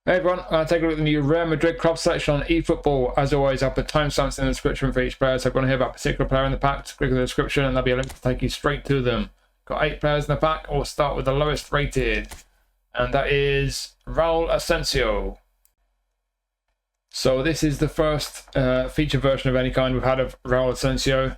Hey everyone, I'll take a look at the new Real Madrid club selection on eFootball. As always, I'll put timestamps in the description for each player, so if you want to hear about a particular player in the pack, just click on the description and there'll be a link to take you straight to them. Got 8 players in the pack. We'll start with the lowest rated, and that is Raúl Asencio. So this is the first feature version of any kind we've had of Raúl Asencio.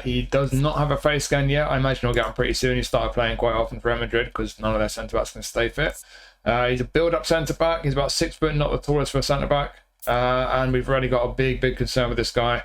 He does not have a face scan yet. I imagine he'll get one pretty soon. He started playing quite often for Real Madrid because none of their centre-backs can stay fit. He's a build-up centre-back. He's about 6 foot, not the tallest for a centre-back. And we've already got a big concern with this guy.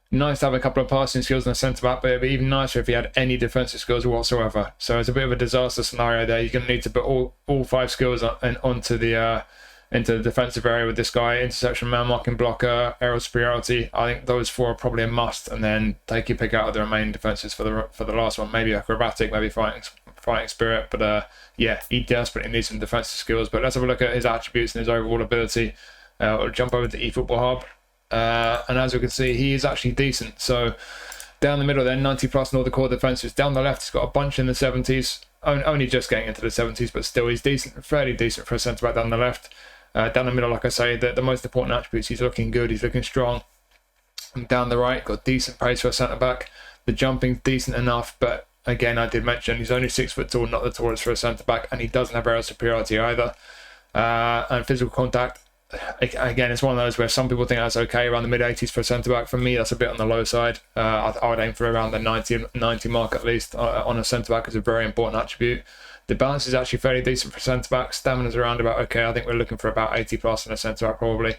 Nice to have a couple of passing skills in a centre-back, but it'd be even nicer if he had any defensive skills whatsoever. So it's a bit of a disaster scenario there. You're going to need to put all 5 skills onto the into the defensive area with this guy. Interception, man marking, blocker, aerial superiority. I think those 4 are probably a must, and then take your pick out of the remaining defenses for the last one. Maybe acrobatic, maybe fighting spirit, but yeah, he desperately needs some defensive skills. But let's have a look at his attributes and his overall ability. We'll jump over to eFootball Hub, and as we can see, he is actually decent. So down the middle there, 90 plus in all the core defenses. Down the left, he's got a bunch in the 70s, only just getting into the 70s, but still he's decent, fairly decent for a centre back down the left. Down the middle, like I say, the most important attributes, he's looking good, he's looking strong. And down the right, got decent pace for a centre back. The jumping's decent enough, but again, I did mention he's only 6 foot tall, not the tallest for a centre back, and he doesn't have aerial superiority either. And physical contact, again, it's one of those where some people think that's okay, around the mid 80s for a centre back. For me, that's a bit on the low side. I would aim for around the 90 mark at least on a centre back. Is a very important attribute. The balance is actually fairly decent for centre back. Stamina's around about okay. I think we're looking for about 80 plus in a centre back probably.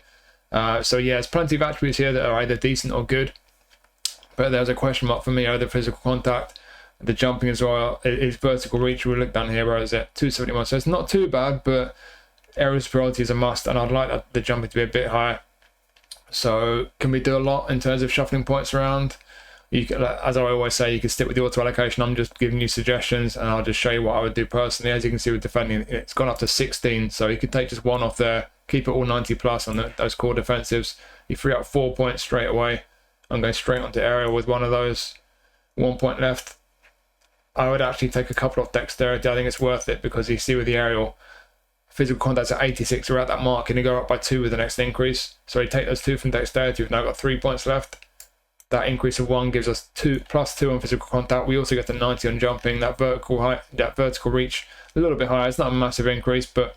So yeah, there's plenty of attributes here that are either decent or good. But there's a question mark for me over the physical contact. The jumping as well, his vertical reach, we'll look down here, where is it? 271, so it's not too bad, but aerial superiority is a must, and I'd like the jumping to be a bit higher. So can we do a lot in terms of shuffling points around? You can, as I always say, you can stick with the auto allocation. I'm just giving you suggestions, and I'll just show you what I would do personally. As you can see with defending, it's gone up to 16, so you could take just 1 off there, keep it all 90 plus on those core defensives. You free up 4 points straight away. I'm going straight onto aerial with one of those. 1 point left. I would actually take a couple off dexterity. I think it's worth it because you see with the aerial, physical contact's at 86, we're at that mark, and you go up by 2 with the next increase. So you take those 2 from dexterity, we've now got 3 points left. That increase of 1 gives us plus 2 on physical contact. We also get the 90 on jumping. That vertical height, that vertical reach, a little bit higher. It's not a massive increase, but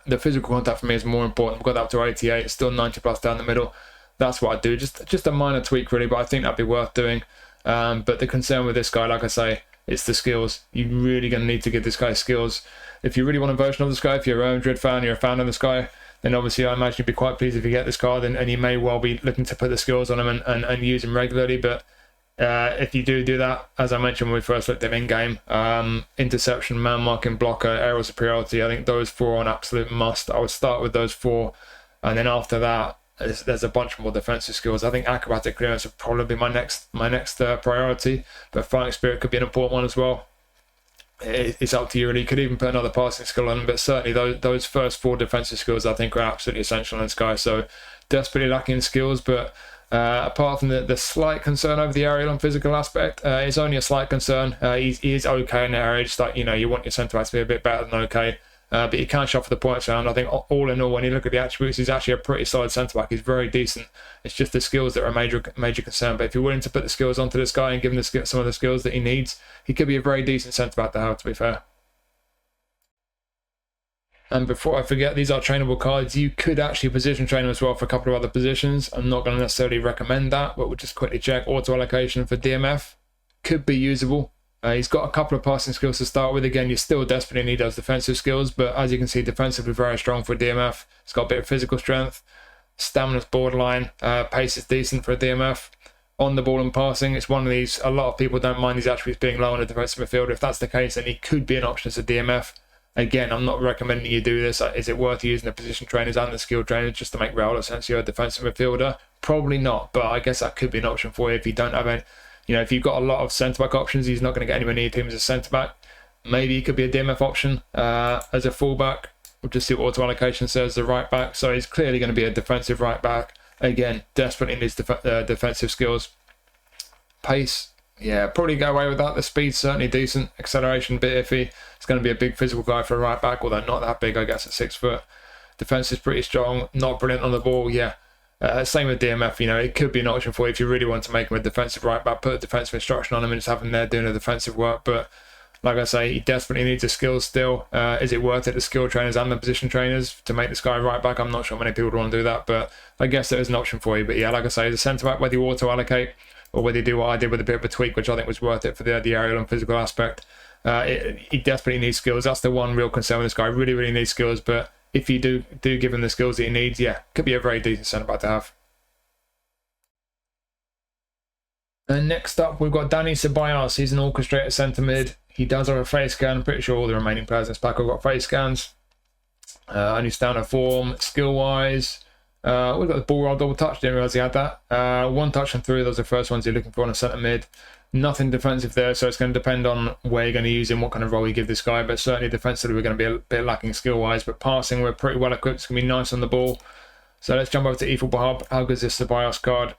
the physical contact for me is more important. We've got that up to 88. It's still 90 plus down the middle. That's what I do. Just a minor tweak really, but I think that'd be worth doing. But the concern with this guy, like I say, it's the skills. You're really going to need to give this guy skills. If you really want a version of this guy, if you're a Real Madrid fan, you're a fan of this guy, then obviously I imagine you'd be quite pleased if you get this card, and you may well be looking to put the skills on him and use him regularly. But if you do that, as I mentioned when we first looked at him in-game, interception, man marking, blocker, aerial superiority, I think those 4 are an absolute must. I would start with those 4, and then after that, there's a bunch more defensive skills. I think acrobatic clearance would probably be my next priority, but fighting spirit could be an important one as well. It's up to you really. You could even put another passing skill on, but certainly those first 4 defensive skills I think are absolutely essential in this guy. So desperately lacking in skills, but apart from the slight concern over the aerial and physical aspect, it's only a slight concern. He is okay in the area, just like, you want your centre back to be a bit better than okay. But you can shuffle the points around. I think all in all, when you look at the attributes, he's actually a pretty solid centre-back. He's very decent. It's just the skills that are a major concern. But if you're willing to put the skills onto this guy and give him some of the skills that he needs, he could be a very decent centre-back to have, to be fair. And before I forget, these are trainable cards. You could actually position train them as well for a couple of other positions. I'm not going to necessarily recommend that, but we'll just quickly check. Auto allocation for DMF could be usable. He's got a couple of passing skills to start with. Again, you still desperately need those defensive skills, but as you can see, defensively very strong for a DMF. It's got a bit of physical strength. Stamina's borderline. Pace is decent for a DMF. On the ball and passing, it's one of these, a lot of people don't mind these attributes being low on the defensive midfield. If that's the case, then he could be an option as a DMF. Again, I'm not recommending you do this. Is it worth using the position trainers and the skill trainers just to make Raúl Asencio a defensive midfielder? Probably not, but I guess that could be an option for you if you don't have any. If you've got a lot of centre-back options, he's not going to get anywhere near him as a centre-back. Maybe he could be a DMF option as a full-back. We'll just see what auto allocation says, the right-back. So he's clearly going to be a defensive right-back. Again, desperately needs defensive skills. Pace, yeah, probably go away with that. The speed's certainly decent. Acceleration, a bit iffy. It's going to be a big physical guy for a right-back, although not that big, I guess, at 6 foot. Defense is pretty strong, not brilliant on the ball. Yeah. Same with DMF, you know, it could be an option for you if you really want to make him a defensive right back, put a defensive instruction on him and just have him there doing the defensive work. But like I say, he desperately needs the skills still. Is it worth it, the skill trainers and the position trainers, to make this guy right back? I'm not sure many people would want to do that, but I guess there is an option for you. But yeah, like I say, as a centre back, whether you auto allocate or whether you do what I did with a bit of a tweak, which I think was worth it for the aerial and physical aspect, he desperately needs skills. That's the one real concern with this guy. Really, really needs skills. But if you do give him the skills that he needs, yeah, could be a very decent centre back to have. And next up, we've got Dani Ceballos. He's an orchestrator centre mid. He does have a face scan. I'm pretty sure all the remaining players in this pack have got face scans. Only standard form. Skill-wise, we've got the ball roll double touch. Didn't realise he had that. One touch and through. Those are the first ones you're looking for on a centre mid. Nothing defensive there, so it's going to depend on where you're going to use him, what kind of role you give this guy. But certainly defensively, we're going to be a bit lacking skill-wise. But passing, we're pretty well equipped. It's going to be nice on the ball. So let's jump over to eFootball Hub. How good is this Ceballos card?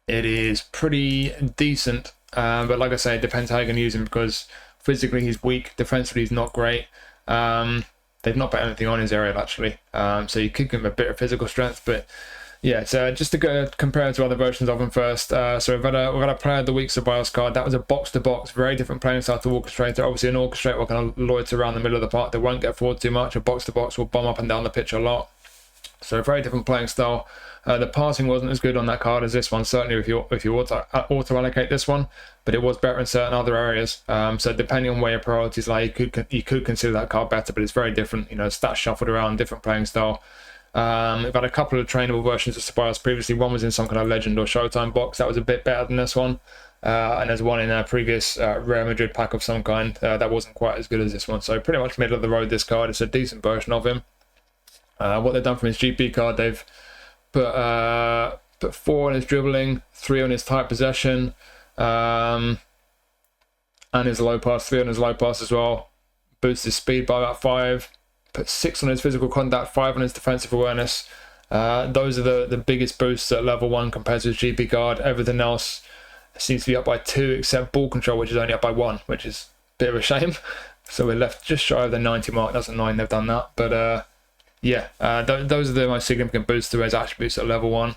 It is pretty decent, but like I say, it depends how you're going to use him, because physically he's weak, defensively he's not great. They've not put anything on his area actually, so you could give him a bit of physical strength. But yeah, so just to compare to other versions of him first. So we've had a Player of the Week Ceballos card. That was a box-to-box, very different playing style to Orchestrator. Obviously an Orchestrator will kind of loiter around the middle of the park. They won't get forward too much. A box-to-box will bomb up and down the pitch a lot. So a very different playing style. The passing wasn't as good on that card as this one, certainly if you auto allocate this one, but it was better in certain other areas. So depending on where your priorities lie, you could consider that card better, but it's very different. You know, stats shuffled around, different playing style. We've had a couple of trainable versions of Ceballos previously. One was in some kind of Legend or Showtime box. That was a bit better than this one. And there's one in a previous Real Madrid pack of some kind. That wasn't quite as good as this one. So pretty much middle of the road, this card. It's a decent version of him. What they've done from his GP card, they've put 4 on his dribbling, 3 on his tight possession, and his low pass, 3 on his low pass as well. Boosts his speed by about 5. Put 6 on his physical contact, 5 on his defensive awareness. Those are the biggest boosts at level 1 compared to his GP card. Everything else seems to be up by 2, except ball control, which is only up by 1, which is a bit of a shame. So we're left just shy of the 90 mark. That's annoying they've done that, but yeah, those are the most significant boosts to his attributes at level 1.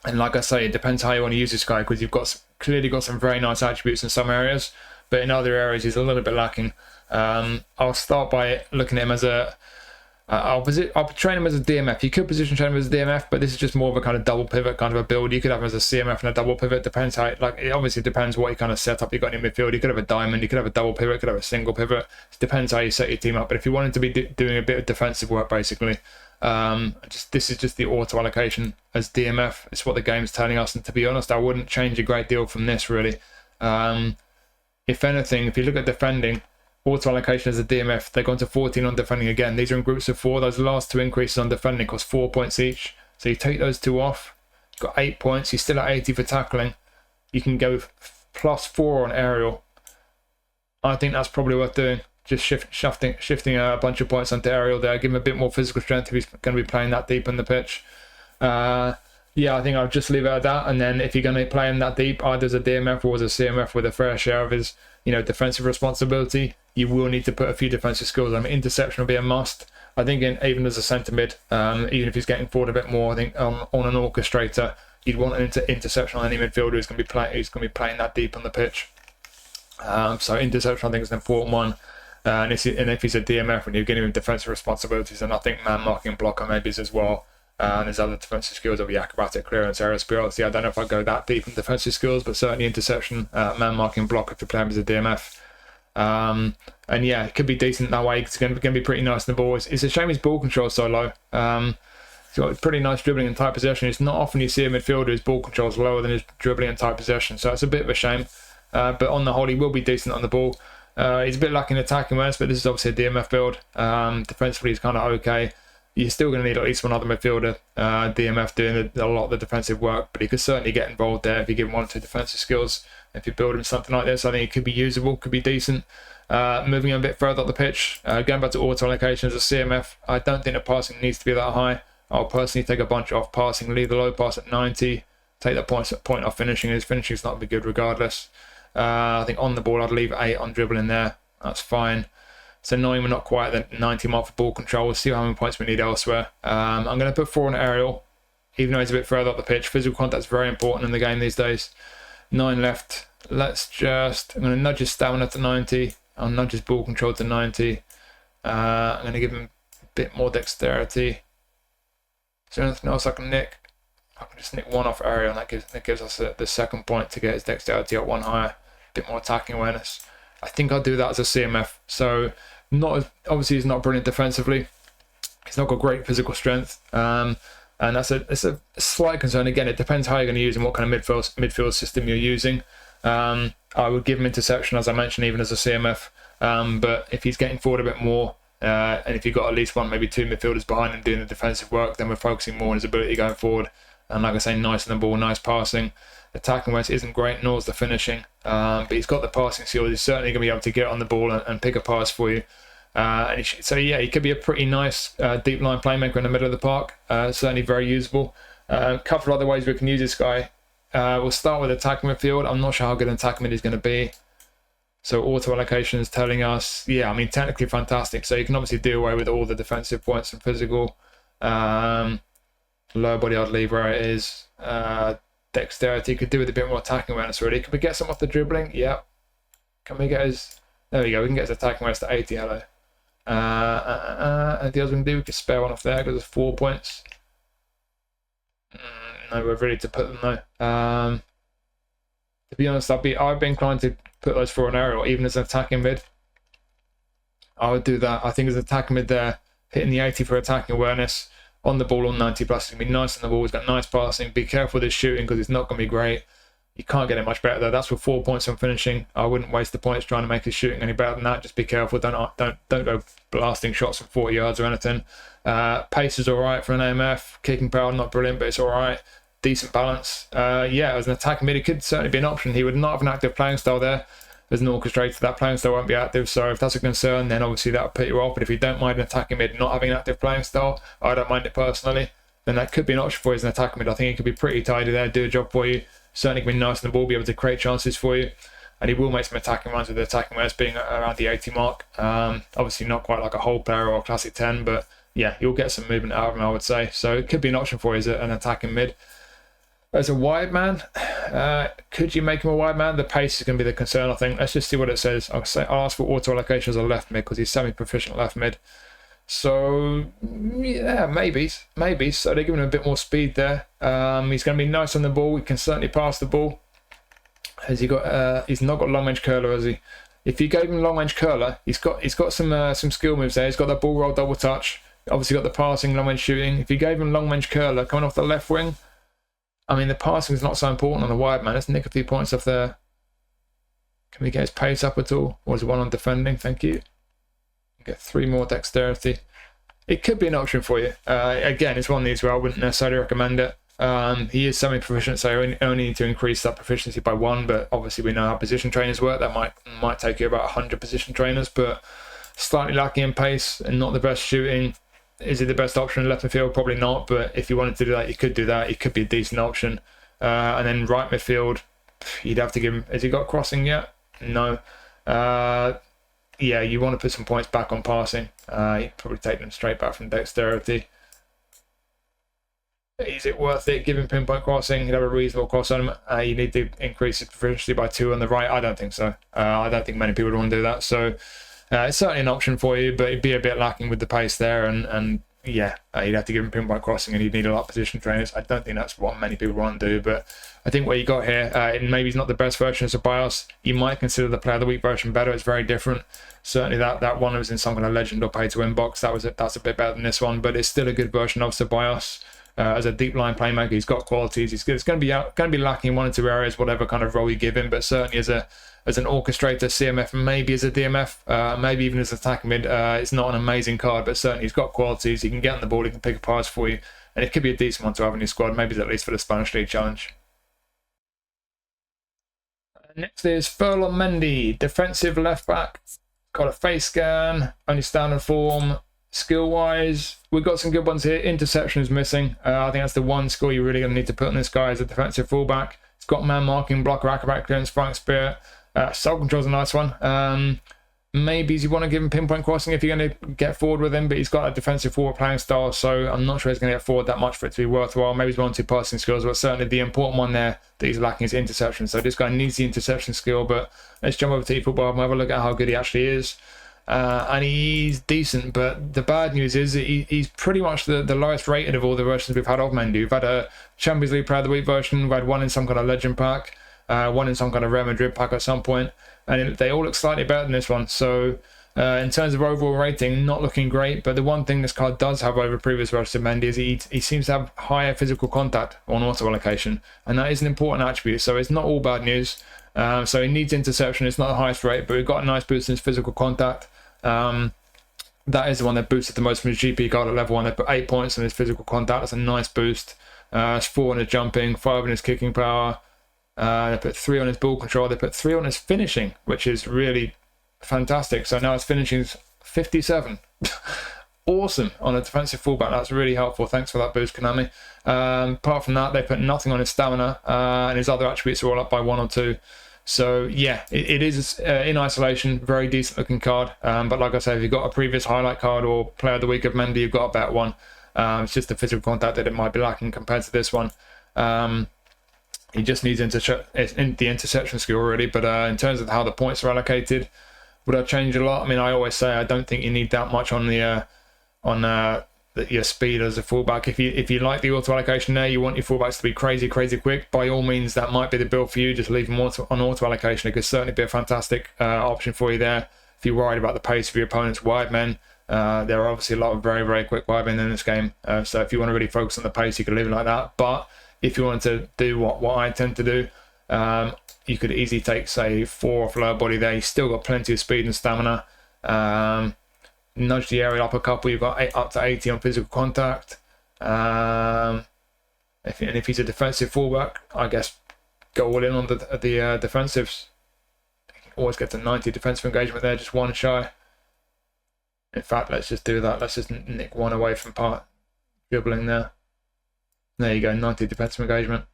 And like I say, it depends how you want to use this guy, because you've clearly got some very nice attributes in some areas, but in other areas he's a little bit lacking. I'll start by looking at him as I'll train him as a DMF. You could position train him as a DMF, but this is just more of a kind of double pivot kind of a build. You could have him as a CMF and a double pivot. Depends how, it obviously depends what you kind of setup you got in your midfield. You could have a diamond, you could have a double pivot, you could have a single pivot. It depends how you set your team up. But if you wanted to be doing a bit of defensive work, basically, this is just the auto allocation as DMF. It's what the game's telling us, and to be honest, I wouldn't change a great deal from this really. If anything, if you look at defending, auto allocation as a DMF, they've gone to 14 on defending again. These are in groups of 4. Those last 2 increases on defending cost 4 points each. So you take those 2 off, you've got 8 points. You're still at 80 for tackling. You can go +4 on aerial. I think that's probably worth doing. Just shifting a bunch of points onto aerial there. Give him a bit more physical strength if he's going to be playing that deep in the pitch. Yeah, I think I'll just leave it at that. And then if you're going to play him that deep, either as a DMF or as a CMF with a fair share of his, defensive responsibility, you will need to put a few defensive skills. I mean, interception will be a must. I think even as a centre mid, even if he's getting forward a bit more, I think on an orchestrator, you'd want an interception on any midfielder who's going to be playing that deep on the pitch. So interception, I think, is an important one. And if he's a DMF and you're giving him defensive responsibilities, then I think man marking and blocker maybe is as well. And there's other defensive skills of acrobatic clearance, aerial speed. Obviously, I don't know if I'd go that deep in defensive skills, but certainly interception, man marking, block if you're playing as a DMF. And yeah, it could be decent that way. It's going to be pretty nice in the ball. It's a shame his ball control is so low. He's got pretty nice dribbling and tight possession. It's not often you see a midfielder whose ball control is lower than his dribbling and tight possession, so it's a bit of a shame. But on the whole, he will be decent on the ball. He's a bit lacking attacking awareness, but this is obviously a DMF build. Defensively, he's kind of okay. You're still going to need at least one other midfielder, DMF, doing a lot of the defensive work, but he could certainly get involved there if you give him 1 or 2 defensive skills. If you build him something like this, I think it could be usable, could be decent. Moving him a bit further up the pitch, going back to auto allocation as a CMF, I don't think the passing needs to be that high. I'll personally take a bunch off passing, leave the low pass at 90, take that point off finishing. His finishing is not going to be good regardless. I think on the ball, I'd leave 8 on dribbling there. That's fine. It's annoying we're not quite at the 90 mark for ball control. We'll see how many points we need elsewhere. I'm going to put 4 on aerial, even though he's a bit further up the pitch. Physical contact is very important in the game these days. 9 left. I'm going to nudge his stamina to 90. I'll nudge his ball control to 90. I'm going to give him a bit more dexterity. Is there anything else I can nick? I can just nick 1 off aerial, and that gives us the second point to get his dexterity up 1 higher. A bit more attacking awareness. I think I'll do that as a CMF. So obviously he's not brilliant defensively. He's not got great physical strength, and it's a slight concern. Again, it depends how you're going to use him, what kind of midfield system you're using. I would give him interception, as I mentioned, even as a CMF. But if he's getting forward a bit more, and if you've got at least 1, maybe 2 midfielders behind him doing the defensive work, then we're focusing more on his ability going forward. And like I say, nice on the ball, nice passing. Attacking wise isn't great, nor is the finishing. But he's got the passing skills. He's certainly going to be able to get on the ball and pick a pass for you. He could be a pretty nice deep line playmaker in the middle of the park. Certainly very usable. A couple of other ways we can use this guy. We'll start with attacking midfield. I'm not sure how good an attacking mid is going to be. So auto allocation is telling us, technically fantastic. So you can obviously do away with all the defensive points and physical. Lower body I'd leave where it is. Dexterity could do with a bit more attacking awareness really. Can we get some off the dribbling? Yep. Can we get his... There we go. We can get his attacking awareness to 80. Hello. Anything else we can do? We could spare 1 off there because there's 4 points. No, we're ready to put them though. To be honest, I'd be inclined to put those 4 on aerial, even as an attacking mid. I would do that. I think as an attacking mid there, hitting the 80 for attacking awareness, on the ball on 90 plus, it's going to be nice on the ball. He's got nice passing. Be careful with his shooting because it's not going to be great. You can't get it much better though. That's with 4 points on finishing. I wouldn't waste the points trying to make his shooting any better than that. Just be careful. Don't go blasting shots from 40 yards or anything. Pace is all right for an AMF. Kicking power not brilliant, but it's all right. Decent balance. As an attacking mid, it could certainly be an option. He would not have an active playing style there. As an orchestrator, that playing style won't be active. So if that's a concern, then obviously that would put you off. But if you don't mind an attacking mid not having an active playing style, I don't mind it personally. Then that could be an option for you as an attacking mid. I think he could be pretty tidy there, do a job for you. Certainly can be nice on the ball, be able to create chances for you. And he will make some attacking runs with the attacking runs being around the 80 mark. Obviously not quite like a whole player or a classic 10, but yeah, you'll get some movement out of him, I would say. So it could be an option for you as an attacking mid. As a wide man, could you make him a wide man? The pace is going to be the concern, I think. Let's just see what it says. I'll ask for auto allocation as a left mid because he's semi-proficient left mid. So, yeah, maybe. So they're giving him a bit more speed there. He's going to be nice on the ball. He can certainly pass the ball. Has he got? He's not got long range curler, has he? If you gave him long range curler, he's got some skill moves there. He's got that ball roll double touch. Obviously got the passing, long range shooting. If you gave him long range curler coming off the left wing, the passing is not so important on the wide man. Let's nick a few points off there. Can we get his pace up at all? Or is it 1 on defending? Thank you. Get 3 more dexterity. It could be an option for you. Again, it's one of these where I wouldn't necessarily recommend it. He is semi-proficient, so you only need to increase that proficiency by 1, but obviously we know how position trainers work. That might take you about 100 position trainers, but slightly lacking in pace and not the best shooting. Is it the best option in left midfield? Probably not, but if you wanted to do that, you could do that. It could be a decent option. And then right midfield, you'd have to give him... Has he got crossing yet? No. You want to put some points back on passing. You'd probably take them straight back from dexterity. Is it worth it? Give him pinpoint crossing. He'd have a reasonable cross on him. You need to increase his proficiency by 2 on the right. I don't think so. I don't think many people would want to do that. So it's certainly an option for you, but it'd be a bit lacking with the pace there. And you'd have to give him pinpoint crossing and you'd need a lot of position trainers. I don't think that's what many people want to do, but I think what you got here, maybe he's not the best version of Ceballos. You might consider the Player of the Week version better. It's very different. Certainly that one was in some kind of legend or pay to win box. That's a bit better than this one, but it's still a good version of Ceballos. As a deep line playmaker, he's got qualities. It's going to be lacking in 1 or 2 areas, whatever kind of role you give him. But certainly as an orchestrator, CMF, maybe as a DMF, maybe even as an attacking mid, it's not an amazing card, but certainly he's got qualities. He can get on the ball, he can pick a pass for you, and it could be a decent one to have in your squad. Maybe at least for the Spanish League Challenge. Next is Ferland Mendy, defensive left back. Got a face scan, only standard form. Skill wise, we've got some good ones here. Interception is missing. I think that's the one skill you're really going to need to put on this guy as a defensive fullback. It's got man marking, blocker, acrobat clearance, fighting spirit. Self control is a nice one. maybe you want to give him pinpoint crossing if you're going to get forward with him, but he's got a defensive forward playing style, so I'm not sure he's going to get forward that much for it to be worthwhile. Maybe he's 1-2 passing skills, but certainly the important one there that he's lacking is interception. So this guy needs the interception skill, but let's jump over to eFootball and have a look at how good he actually is. And he's decent, but the bad news is that he's pretty much the lowest rated of all the versions we've had of Mendy. We've had a Champions League Player of the Week version, we've had one in some kind of Legend pack, one in some kind of Real Madrid pack at some point, and they all look slightly better than this one. So in terms of overall rating, not looking great, but the one thing this card does have over previous versions of Mendy is he seems to have higher physical contact on auto allocation, and that is an important attribute, so it's not all bad news. So he needs interception, it's not the highest rate, but we've got a nice boost in his physical contact. That is the one that boosted the most from his GP card at level 1. They put 8 points on his physical contact. That's a nice boost. It's 4 on his jumping, 5 on his kicking power. They put 3 on his ball control. They put 3 on his finishing, which is really fantastic. So now his finishing is 57. Awesome on a defensive fullback. That's really helpful. Thanks for that boost, Konami. Apart from that, they put nothing on his stamina, and his other attributes are all up by 1 or 2. So yeah, it is in isolation, very decent looking card. But like I said, if you've got a previous highlight card or Player of the Week of Mendy, you've got a better one. It's just the physical contact that it might be lacking compared to this one. He just needs the interception skill already. But in terms of how the points are allocated, would I change a lot? I mean, I always say I don't think you need that much on your speed as a fullback. If you like the auto allocation there, you want your fullbacks to be crazy quick, by all means that might be the build for you. Just leave them on auto allocation. It could certainly be a fantastic option for you there if you're worried about the pace of your opponent's wide men. There are obviously a lot of very quick wide men in this game, so if you want to really focus on the pace, you could leave it like that. But if you wanted to do what I tend to do, you could easily take, say, 4 off lower body there. You've still got plenty of speed and stamina. Nudge the area up a couple, you've got up to 80 on physical contact. If he's a defensive fullback, I guess go all in on the defensives. Always get to 90 defensive engagement there, just 1 shy. In fact, let's just do that. Let's just nick 1 away from part dribbling there. There you go, 90 defensive engagement.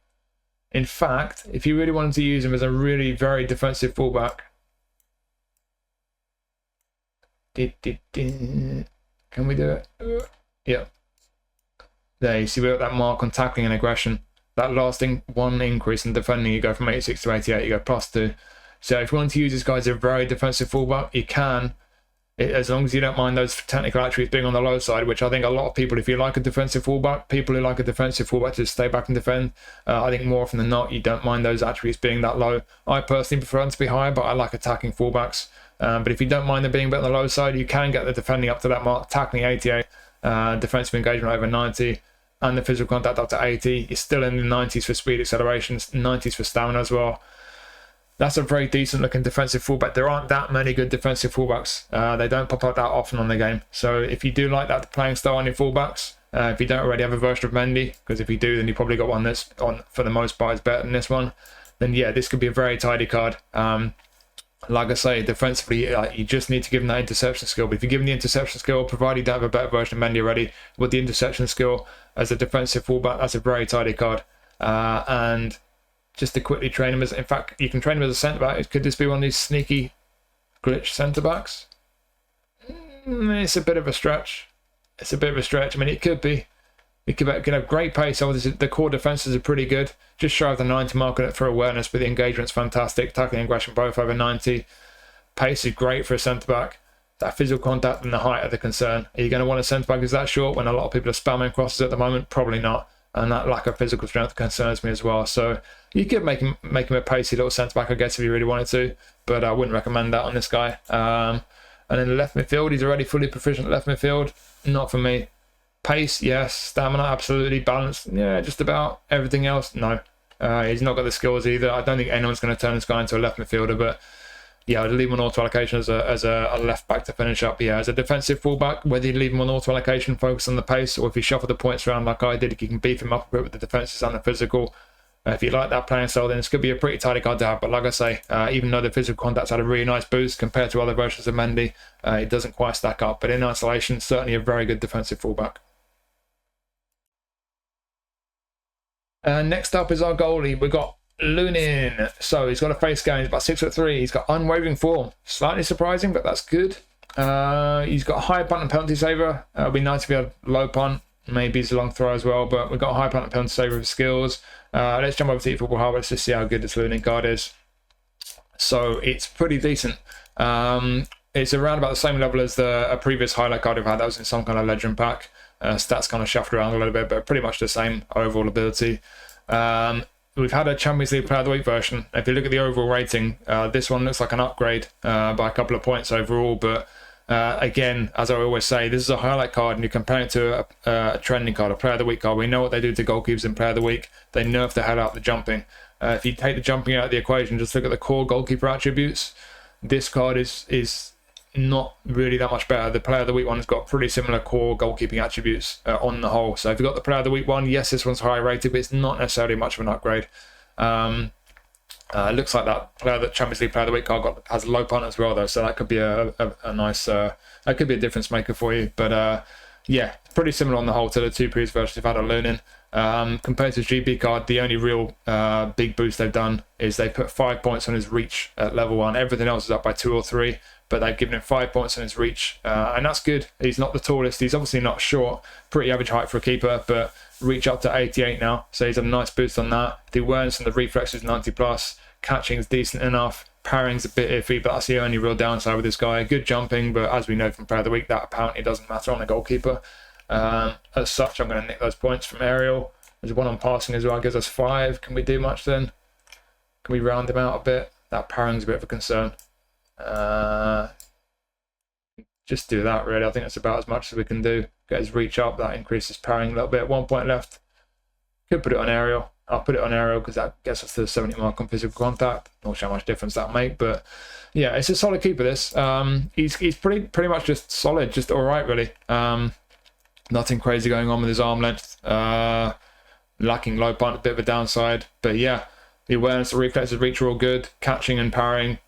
In fact, if you really wanted to use him as a really very defensive fullback, can we do it? Yeah. There, you see we got that mark on tackling and aggression. That lasting 1 increase in defending, you go from 86 to 88, you go +2. So if you want to use this guy as a very defensive fullback, you can, as long as you don't mind those technical attributes being on the low side, which I think a lot of people, if you like a defensive fullback, people who like a defensive fullback just stay back and defend. I think more often than not, you don't mind those attributes being that low. I personally prefer them to be higher, but I like attacking fullbacks. But if you don't mind them being a bit on the low side, you can get the defending up to that mark, tackling 88, defensive engagement over 90, and the physical contact up to 80. You're still in the 90s for speed accelerations, 90s for stamina as well. That's a very decent looking defensive fullback. There aren't that many good defensive fullbacks. They don't pop up that often on the game. So if you do like that playing style on your fullbacks, if you don't already have a version of Mendy, because if you do, then you probably got one that's for the most part is better than this one, then yeah, this could be a very tidy card. Like I say, defensively, you just need to give him that interception skill. But if you give him the interception skill, provided you don't have a better version of Mendy already, with the interception skill as a defensive fullback, that's a very tidy card. And just to quickly train him as, in fact, you can train him as a centre back. Could this be one of these sneaky glitch centre backs? It's a bit of a stretch. I mean, it could be. It could have great pace. Obviously, the core defenses are pretty good. Just shy of the 90 mark for awareness, but the engagement's fantastic. Tackling and aggression both over 90. Pace is great for a centre-back. That physical contact and the height are the concern. Are you going to want a centre-back who's that short when a lot of people are spamming crosses at the moment? Probably not. And that lack of physical strength concerns me as well. So you could make him a pacey little centre-back, I guess, if you really wanted to. But I wouldn't recommend that on this guy. And in the left midfield, he's already fully proficient at left midfield. Not for me. Pace, yes. Stamina, absolutely. Balance, yeah, just about. Everything else, no. He's not got the skills either. I don't think anyone's going to turn this guy into a left midfielder, but yeah, I'd leave him on auto allocation as a left back to finish up. Yeah, as a defensive fullback, whether you leave him on auto allocation, focus on the pace, or if you shuffle the points around like I did, you can beef him up a bit with the defenses and the physical. If you like that playing style, then this could be a pretty tidy card to have. But like I say, even though the physical contact's had a really nice boost compared to other versions of Mendy, it doesn't quite stack up. But in isolation, certainly a very good defensive fullback. Next up is our goalie. We've got Lunin. So he's got a face game. He's about 6'3". He's got unwavering form. Slightly surprising, but that's good. He's got a high punt and penalty saver. It'll be nice if he had low punt. Maybe it's a long throw as well, but we've got a high punt and penalty saver with skills. Let's jump over to eFootball Hub. Let's just see how good this Lunin card is. So it's pretty decent. It's around about the same level as a previous highlight card we've had. That was in some kind of legend pack. Stats kind of shuffled around a little bit, but pretty much the same overall ability. We've had a Champions League Player of the Week version. If you look at the overall rating, this one looks like an upgrade by a couple of points overall. But again, as I always say, this is a highlight card, and you compare it to a trending card, a Player of the Week card. We know what they do to goalkeepers in Player of the Week. They nerf the hell out of the jumping. If you take the jumping out of the equation, just look at the core goalkeeper attributes. This card is not really that much better. The Player of the Week one has got pretty similar core goalkeeping attributes on the whole. So if you've got the Player of the Week one, yes, this one's higher rated, but it's not necessarily much of an upgrade. It looks like that Champions League Player of the Week card has low punt as well, though, so that could be a nice, that could be a difference maker for you. But yeah, pretty similar on the whole to the two previous versions you've had on Lunin. Compared to his GB card, the only real big boost they've done is they put 5 points on his reach at level 1. Everything else is up by 2 or 3, but they've given him 5 points on his reach, and that's good. He's not the tallest. He's obviously not short. Pretty average height for a keeper, but reach up to 88 now, so he's a nice boost on that. The awareness and the reflex is 90 plus. Catching's decent enough. Parring's a bit iffy, but that's the only real downside with this guy. Good jumping, but as we know from Player of the Week, that apparently doesn't matter on a goalkeeper. As such, I'm going to nick those points from aerial. There's one on passing as well, gives us 5. Can we do much then? Can we round him out a bit? That parring's a bit of a concern. Just do that, really. I think that's about as much as we can do. Get his reach up, that increases parring a little bit. 1 point left. Could put it on aerial. I'll put it on aerial because that gets us to the 70 mark on physical contact. Not sure how much difference that'll make, but yeah, it's a solid keeper, this. He's pretty much just solid, just all right, really. Nothing crazy going on with his arm length. Lacking low punt, a bit of a downside, but yeah, the awareness, the reflexes, reach are all good. Catching and parrying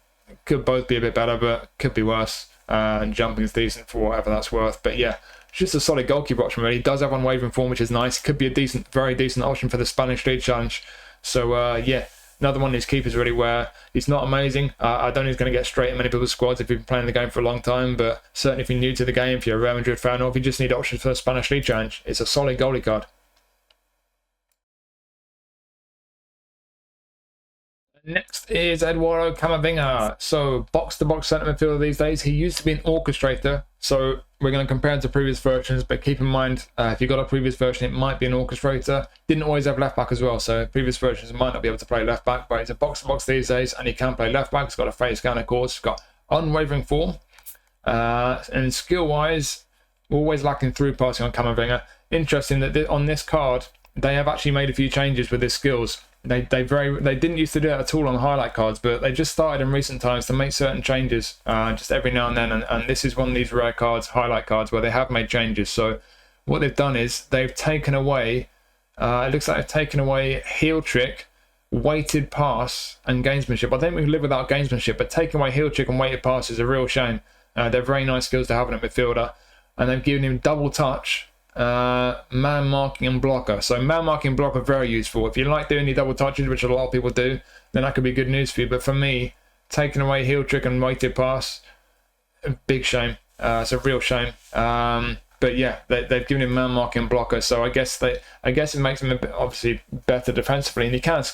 could both be a bit better, but could be worse. And jumping is decent for whatever that's worth. But yeah, it's just a solid goalkeeper option, really. He does have unwavering form, which is nice. Could be a decent, very decent option for the Spanish League Challenge. So yeah, another one of these keepers really where he's not amazing. I don't think he's going to get straight in many people's squads if you've been playing the game for a long time, but certainly if you're new to the game, if you're a Real Madrid fan, or if you just need options for the Spanish League Challenge, it's a solid goalie card. Next is Eduardo Camavinga. So box-to-box centre midfielder these days. He used to be an orchestrator, so we're going to compare him to previous versions, but keep in mind, if you've got a previous version, it might be an orchestrator. Didn't always have left-back as well, so previous versions might not be able to play left-back, but he's a box-to-box these days, and he can play left-back. He's got a face scan, of course. He's got unwavering form. And skill-wise, we're always lacking through passing on Camavinga. Interesting that on this card, they have actually made a few changes with his skills. They didn't used to do that at all on highlight cards, but they just started in recent times to make certain changes just every now and then. And this is one of these rare cards, highlight cards, where they have made changes. So what they've done is they've taken away, it looks like they've taken away heel trick, weighted pass, and gamesmanship. I think we can live without gamesmanship, but taking away heel trick and weighted pass is a real shame. They're very nice skills to have in a midfielder. And they've given him double touch, man marking and blocker. So man marking and blocker are very useful. If you like doing your double touches, which a lot of people do, then that could be good news for you. But for me, taking away heel trick and weighted pass, a big shame. It's a real shame. But yeah, they've given him man marking and blocker. So I guess it makes him a bit, obviously better defensively. And you can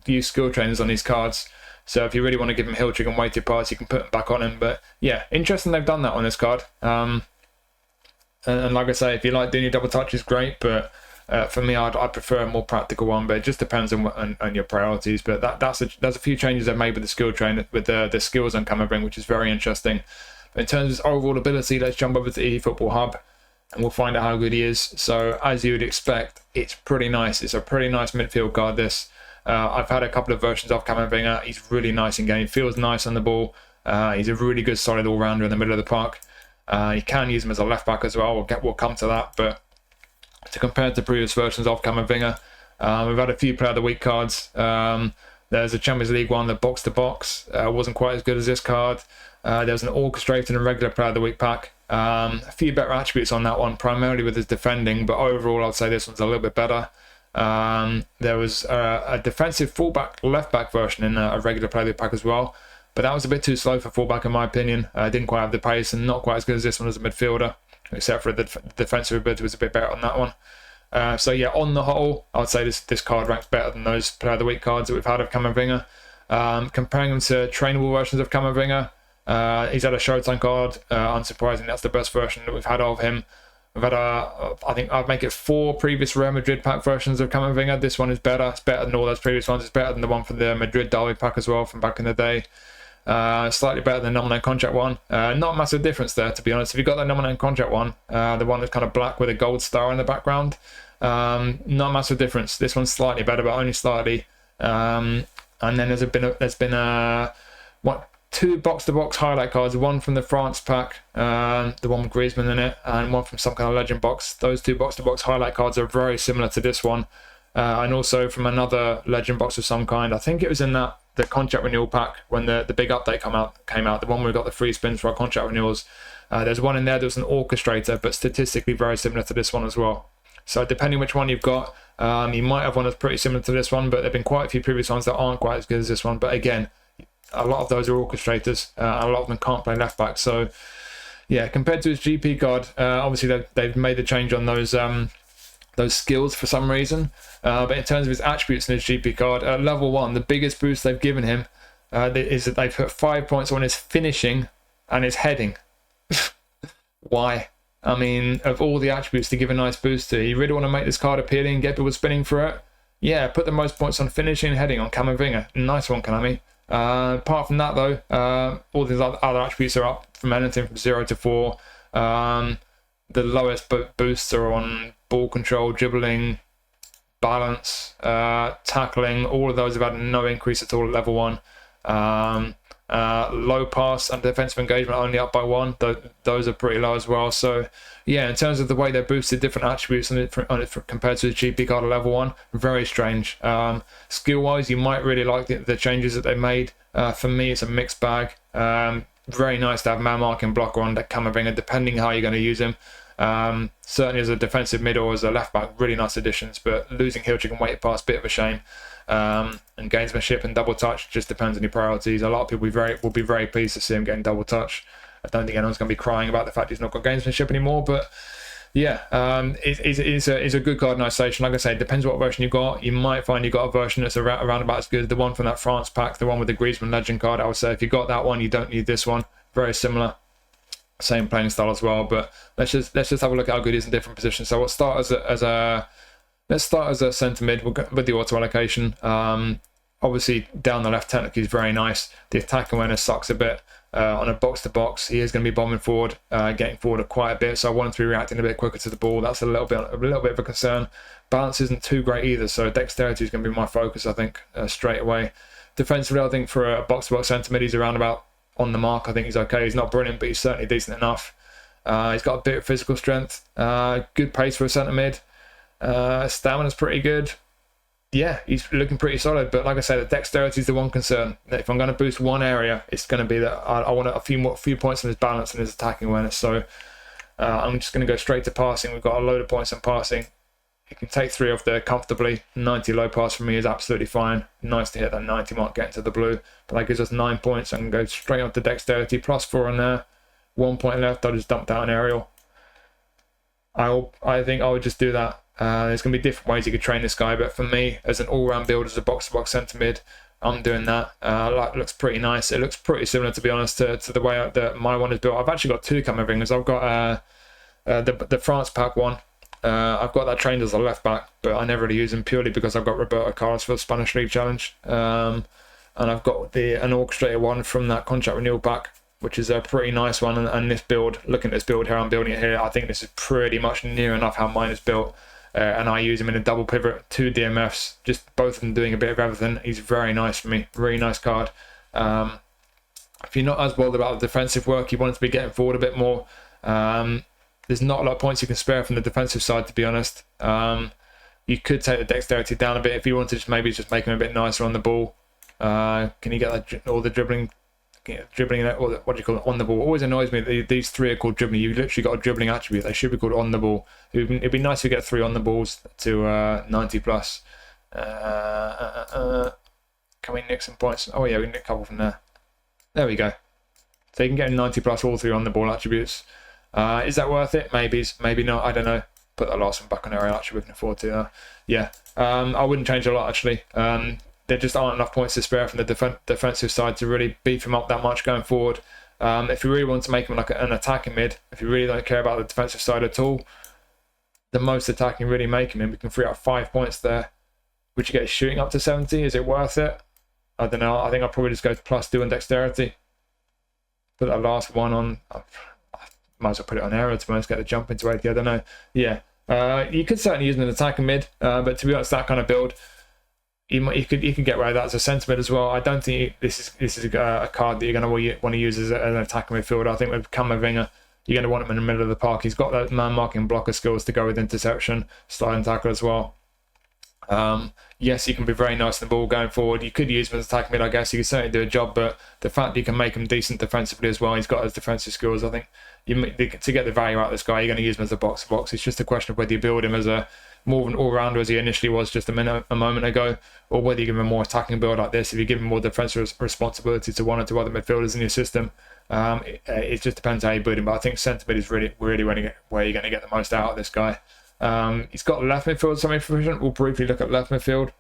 use skill trainers on these cards. So if you really want to give him heel trick and weighted pass, you can put them back on him. But yeah, interesting they've done that on this card. And like I say, if you like doing your double touch, is great, but for me, I'd prefer a more practical one. But it just depends on your priorities. But there's a few changes they've made with the skill train, with the skills on Camavinga, which is very interesting. But in terms of overall ability, let's jump over to eFootball Hub, and we'll find out how good he is. So as you would expect, it's pretty nice. It's a pretty nice midfield card. This I've had a couple of versions of Camavinga. He's really nice in game. Feels nice on the ball. He's a really good solid all rounder in the middle of the park. You can use him as a left back as well. We'll come to that. But to compare to previous versions of Camavinga, we've had a few Player of the Week cards. There's a Champions League one, the box to box, wasn't quite as good as this card. There's an orchestrated and regular Player of the Week pack. A few better attributes on that one, primarily with his defending, but overall I'd say this one's a little bit better. There was a defensive fullback, left-back version in a regular player pack as well, but that was a bit too slow for fullback in my opinion. Didn't quite have the pace and not quite as good as this one as a midfielder, except for the defensive ability was a bit better on that one. So yeah, on the whole, I would say this card ranks better than those Player of the Week cards that we've had of Camavinga. Comparing them to trainable versions of Camavinga, he's had a Showtime card. Unsurprisingly, that's the best version that we've had of him. We've had I think I'd make it 4 previous Real Madrid pack versions of Camavinga. This one is better. It's better than all those previous ones. It's better than the one from the Madrid Derby pack as well from back in the day. Slightly better than the nominated contract one. Not a massive difference there, to be honest. If you got that nominated contract one, the one that's kind of black with a gold star in the background, not a massive difference. This one's slightly better, but only slightly. And then there's been 2 box-to-box highlight cards, one from the France pack, the one with Griezmann in it, and one from some kind of legend box. Those 2 box-to-box highlight cards are very similar to this one, and also from another legend box of some kind. I think it was in the contract renewal pack when the big update came out, the one where we got the free spins for our contract renewals. There's one in there that was an orchestrator, but statistically very similar to this one as well. So depending which one you've got, you might have one that's pretty similar to this one, but there have been quite a few previous ones that aren't quite as good as this one. But again, a lot of those are orchestrators, and a lot of them can't play left back. So yeah, compared to his GP card, obviously they've made the change on those skills for some reason. But in terms of his attributes in his GP card, at level 1, the biggest boost they've given him is that they've put 5 points on his finishing and his heading. Why? I mean, of all the attributes to give a nice boost to, you really want to make this card appealing and get people spinning for it? Yeah, put the most points on finishing and heading on Camavinga. Nice one, Konami. Apart from that, though, all these other attributes are up from anything from 0 to 4. The lowest boosts are on ball control, dribbling, balance, tackling. All of those have had no increase at all at level 1. Low pass and defensive engagement only up by 1. Those are pretty low as well. So yeah, in terms of the way they're boosted different attributes on it compared to the GP card at level 1, very strange. Skill wise, you might really like the changes that they made. For me, it's a mixed bag. Very nice to have man marking blocker on that Camavinga, depending how you're going to use him. Certainly as a defensive mid or as a left back, really nice additions, but losing Hilchik and weighted pass, bit of a shame. And gamesmanship and double touch just depends on your priorities. A lot of people will be very pleased to see him getting double touch. I don't think anyone's going to be crying about the fact he's not got gamesmanship anymore, but yeah, it's a good cardinalisation. Like I say, it depends what version you got. You might find you got a version that's around about as good as the one from that France pack, the one with the Griezmann legend card. I would say if you got that one, you don't need this one. Very similar, same playing style as well. But let's just have a look at how good he is in different positions. So let's start as a centre mid with the auto allocation. Obviously down the left technically is very nice. The attack awareness sucks a bit. On a box to box, he is going to be bombing forward, getting forward quite a bit. So I want him to be reacting a bit quicker to the ball. That's a little bit of a concern. Balance isn't too great either, so dexterity is going to be my focus, I think, straight away. Defensively, I think for a box to box centre mid, he's around about on the mark. I think he's okay. He's not brilliant, but he's certainly decent enough. He's got a bit of physical strength, good pace for a centre mid. Stamina's pretty good. Yeah, he's looking pretty solid, but like I said, the dexterity is the one concern. If I'm going to boost one area, it's going to be that I want a few points on his balance and his attacking awareness. So I'm just going to go straight to passing. We've got a load of points on passing. He can take 3 off there comfortably. 90 low pass for me is absolutely fine. Nice to hit that 90 mark, getting to the blue. But that gives us 9 points. I can go straight on to dexterity, plus 4 on there. 1 point left. I'll just dump down an aerial. I think I would just do that. There's going to be different ways you could train this guy, but for me, as an all-round build, as a box-to-box centre mid, I'm doing that. It looks pretty nice. It looks pretty similar, to be honest, to the way that my one is built. I've actually got 2 Camavingers. I've got the France pack one. I've got that trained as a left back, but I never really use him purely because I've got Roberto Carlos for the Spanish League Challenge. And I've got an orchestrated one from that contract renewal pack, which is a pretty nice one. And this build, looking at this build here, I'm building it here. I think this is pretty much near enough how mine is built. And I use him in a double pivot, 2 DMFs, just both of them doing a bit of everything. He's very nice for me, really nice card. If you're not as bothered about the defensive work, you want him to be getting forward a bit more. There's not a lot of points you can spare from the defensive side, to be honest. You could take the dexterity down a bit if you wanted to, maybe just make him a bit nicer on the ball. Can you get all the dribbling? dribbling, or what do you call it, on the ball. It always annoys me that these 3 are called dribbling. You've literally got a dribbling attribute. They should be called on the ball. It'd be nice to get 3 on the balls to 90 plus. Can we nick some points? Oh yeah, we can nick a couple from there. There we go. So you can get 90 plus all 3 on the ball attributes. Is that worth it? Maybe not. I don't know. Put that last one back on area attribute. We can afford to. Yeah. I wouldn't change a lot actually. There just aren't enough points to spare from the defensive side to really beef him up that much going forward. If you really want to make him like an attacking mid, if you really don't care about the defensive side at all, the most attacking really making him, we can free up 5 points there. Would you get shooting up to 70? Is it worth it? I don't know. I think I'll probably just go to +2 on dexterity. Put that last one on. I might as well put it on error to be honest, get the jump into 80. I don't know. Yeah. You could certainly use him in attacking mid, but to be honest, that kind of build, you can get away with that as a centre mid as well. I don't think this is a card that you're going to want to use as an attacking midfielder. I think with Camavinga, you're going to want him in the middle of the park. He's got that man marking blocker skills to go with interception, sliding tackle as well. Yes, he can be very nice on the ball going forward. You could use him as attacking mid, I guess. He could certainly do a job, but the fact that you can make him decent defensively as well, he's got his defensive skills. I think to get the value out of this guy, you're going to use him as a box-to-box. It's just a question of whether you build him as more of an all-rounder as he initially was just a moment ago, or whether you give him a more attacking build like this. If you give him more defensive responsibility to 1 or 2 other midfielders in your system, it just depends how you build him. But I think centre mid is really where you're going to get the most out of this guy. He's got left midfield semi-proficient. We'll briefly look at left midfield.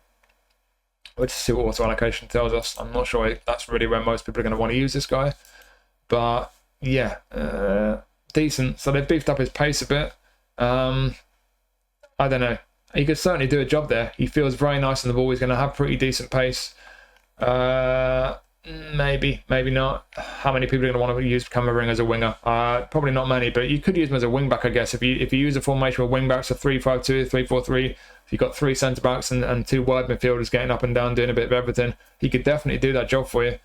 Let's see what auto allocation tells us. I'm not sure that's really where most people are going to want to use this guy, but yeah, decent. So they've beefed up his pace a bit. I don't know. He could certainly do a job there. He feels very nice on the ball. He's going to have pretty decent pace. Maybe not. How many people are going to want to use Camavinga as a winger? Probably not many, but you could use him as a wing back, I guess. If you use a formation with wing backs, a 3-5-2, 3-4-3, if you've got 3 centre backs and 2 wide midfielders getting up and down, doing a bit of everything, he could definitely do that job for you.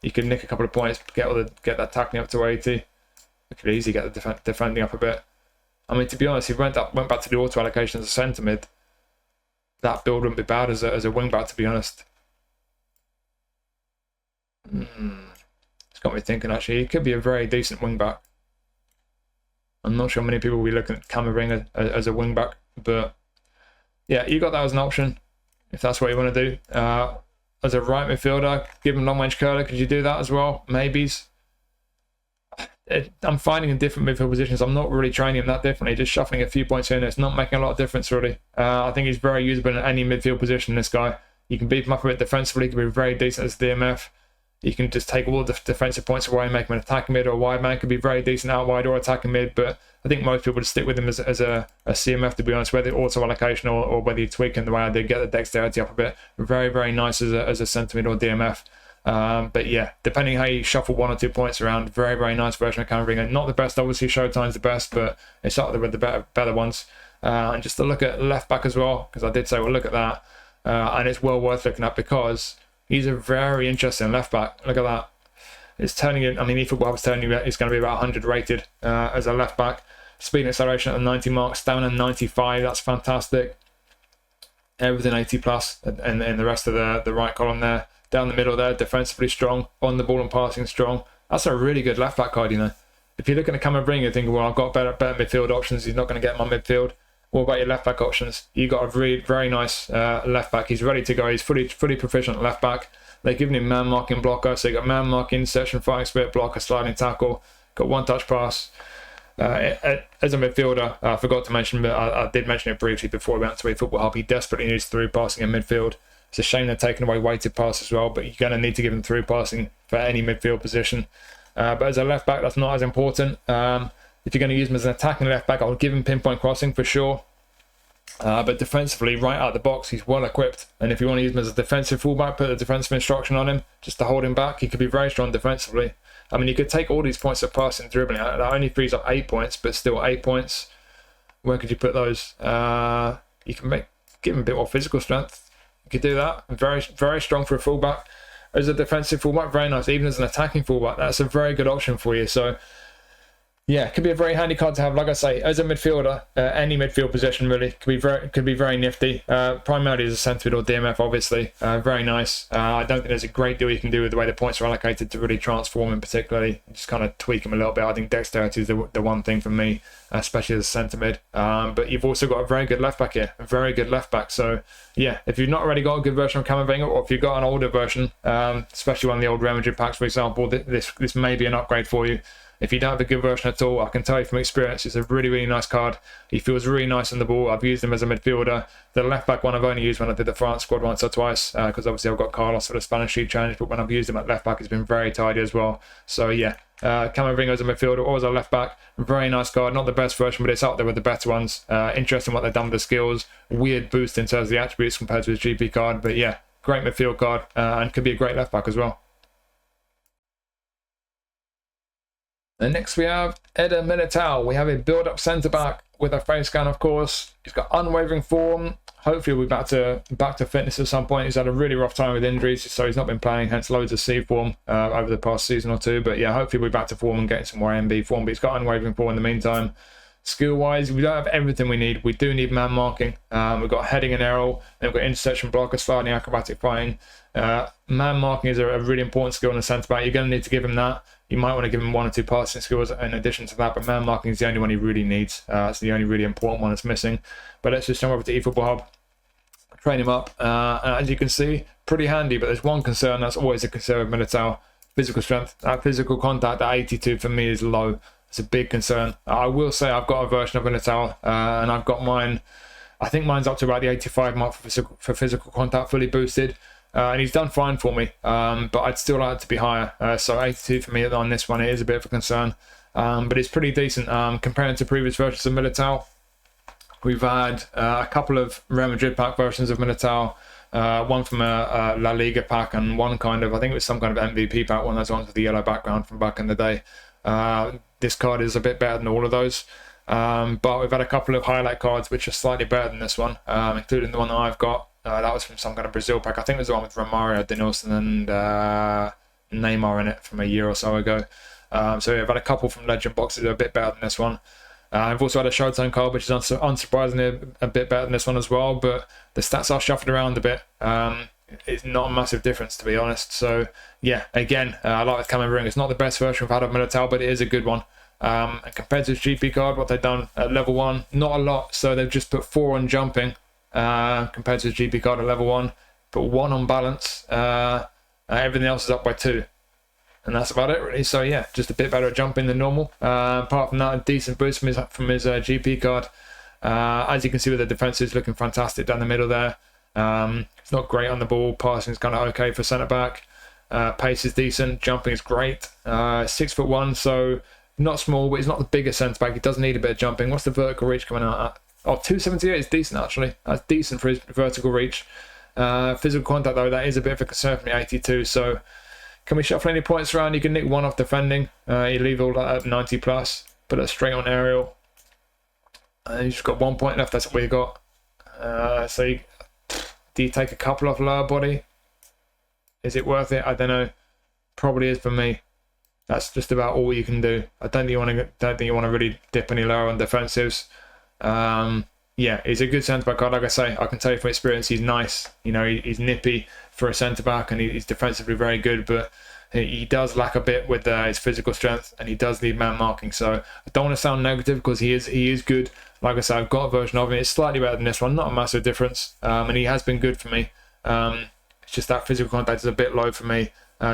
You could nick a couple of points, get that tackling up to 80. You could easily get the defending up a bit. I mean, to be honest, if he went back to the auto allocation as a centre mid, that build wouldn't be bad as a wing back, to be honest. It's got me thinking, actually. He could be a very decent wing back. I'm not sure many people will be looking at Camavinga as a wing back, but yeah, you got that as an option if that's what you want to do. As a right midfielder, give him long range curler. Could you do that as well? Maybes. I'm finding in different midfield positions, I'm not really training him that differently. Just shuffling a few points in, it's not making a lot of difference really. I think he's very usable in any midfield position, this guy. You can beef him up a bit defensively, he can be very decent as DMF. You can just take all the defensive points away and make him an attacking mid or a wide man. Could be very decent out wide or attacking mid, but I think most people would stick with him as a CMF, to be honest, whether auto allocation or whether you tweak him the way I did, get the dexterity up a bit. Very, very nice as a centre mid or DMF. But yeah, depending how you shuffle 1 or 2 points around, very, very nice version of Camavinga. Not the best, obviously, Showtime's the best, but it's up there with the better ones. And just to look at left back as well, because I did say, well, look at that. And it's well worth looking at because he's a very interesting left back. Look at that. It's turning in, I mean, eFootball was telling you that he's going to be about 100 rated as a left back. Speed and acceleration at the 90 mark, stamina 95, that's fantastic. Everything 80 plus, and the rest of the right column there. Down the middle there, defensively strong, on the ball and passing strong. That's a really good left back card, you know. If you're looking at Camavinga, you're thinking, well, I've got better midfield options, he's not going to get my midfield. What about your left back options? You've got a really very nice left back. He's ready to go. He's fully proficient left back. They've given him man marking blocker, so you got man marking, interception, fighting spirit, blocker, sliding tackle. Got 1 touch pass. As a midfielder, I forgot to mention, but I did mention it briefly before we went to eFootball Hub. He desperately needs through passing in midfield. It's a shame they're taking away weighted pass as well, but you're going to need to give him through passing for any midfield position. But as a left back, that's not as important. If you're going to use him as an attacking left back, I'll give him pinpoint crossing for sure. But defensively, right out of the box, he's well equipped. And if you want to use him as a defensive fullback, put a defensive instruction on him just to hold him back. He could be very strong defensively. I mean, you could take all these points of passing and dribbling. That only frees up 8 points, but still 8 points. Where could you put those? You can give him a bit more physical strength. You could do that. Very, very strong for a fullback. As a defensive fullback, very nice. Even as an attacking fullback, that's a very good option for you. So yeah, it could be a very handy card to have. Like I say, as a midfielder, any midfield position really could be very nifty. Primarily as a centre mid or DMF, obviously, very nice. I don't think there's a great deal you can do with the way the points are allocated to really transform him, particularly. Just kind of tweak him a little bit. I think dexterity is the one thing for me, especially as a centre mid. But you've also got a very good left back here, a very good left back. So yeah, if you've not already got a good version of Camavinga, or if you've got an older version, especially one of the old Real Madrid packs, for example, this may be an upgrade for you. If you don't have a good version at all, I can tell you from experience, it's a really, really nice card. He feels really nice on the ball. I've used him as a midfielder. The left-back one I've only used when I did the France squad once or twice, because obviously I've got Carlos for the Spanish League Challenge, but when I've used him at left-back, it's been very tidy as well. So yeah, Camavinga as a midfielder or as a left-back, very nice card. Not the best version, but it's up there with the better ones. Interesting what they've done with the skills. Weird boost in terms of the attributes compared to his GP card, but yeah, great midfield card, and could be a great left-back as well. And next we have Éder Militão. We have a build-up centre-back with a face scan, of course. He's got unwavering form. Hopefully we'll be back to fitness at some point. He's had a really rough time with injuries, so he's not been playing, hence loads of C form over the past season or two. But yeah, hopefully we'll be back to form and getting some more MB form. But he's got unwavering form in the meantime. Skill-wise, we don't have everything we need. We do need man marking. We've got heading and aerial, and we've got interception, blocker, sliding, acrobatic fighting. Man marking is a really important skill in the centre-back. You're going to need to give him that. You might want to give him 1 or 2 passing skills in addition to that, but man marking is the only one he really needs. It's the only really important one that's missing. But let's just jump over to eFootball Hub, train him up. And as you can see, pretty handy, but there's one concern. That's always a concern with Militão. Physical strength. That physical contact at 82 for me is low. It's a big concern. I will say I've got a version of Militão, and I've got mine. I think mine's up to about the 85 mark for physical contact, fully boosted. And he's done fine for me, but I'd still like it to be higher. So 82 for me on this one, it is a bit of a concern. But it's pretty decent. Comparing to previous versions of Militão, we've had a couple of Real Madrid pack versions of Militão, one from a La Liga pack and one kind of, I think it was some kind of MVP pack, one of those ones with the yellow background from back in the day. This card is a bit better than all of those. But we've had a couple of highlight cards which are slightly better than this one, including the one that I've got. That was from some kind of Brazil pack. I think it was the one with Romario, Denilson and Neymar in it from a year or so ago. So we've had a couple from Legend boxes that are a bit better than this one. I've also had a Showtime card, which is unsurprisingly a bit better than this one as well, but the stats are shuffled around a bit. It's not a massive difference, to be honest. So yeah, again, I like with Camavinga. It's not the best version we've had of Militão, but it is a good one. And compared to his GP card, what they've done at level 1, not a lot. So they've just put 4 on jumping. Compared to the GP card at level 1, but 1 on balance. Everything else is up by 2, and that's about it really. So yeah, just a bit better at jumping than normal. Apart from that, a decent boost from his GP card. As you can see with the defense, is looking fantastic down the middle there. It's not great on the ball. Passing is kind of okay for centre back. Pace is decent. Jumping is great. 6'1", so not small, but he's not the biggest centre back. He does need a bit of jumping. What's the vertical reach coming out at? Oh, 278 is decent, actually. That's decent for his vertical reach. Physical contact, though, that is a bit of a concern for me, 82. So, can we shuffle any points around? You can nick 1 off defending. You leave all that at 90 plus. Put it straight on aerial. You've just got 1 point left. That's what we got. Do you take a couple off lower body? Is it worth it? I don't know. Probably is for me. That's just about all you can do. I don't think you want to really dip any lower on defensives. Yeah, he's a good centre-back card. Like I say, I can tell you from experience, he's nice. You know, he's nippy for a centre-back, and he's defensively very good, but he does lack a bit with his physical strength, and he does need man marking. So I don't want to sound negative, because he is good. Like I say, I've got a version of him. It's slightly better than this one, not a massive difference, and he has been good for me. It's just that physical contact is a bit low for me.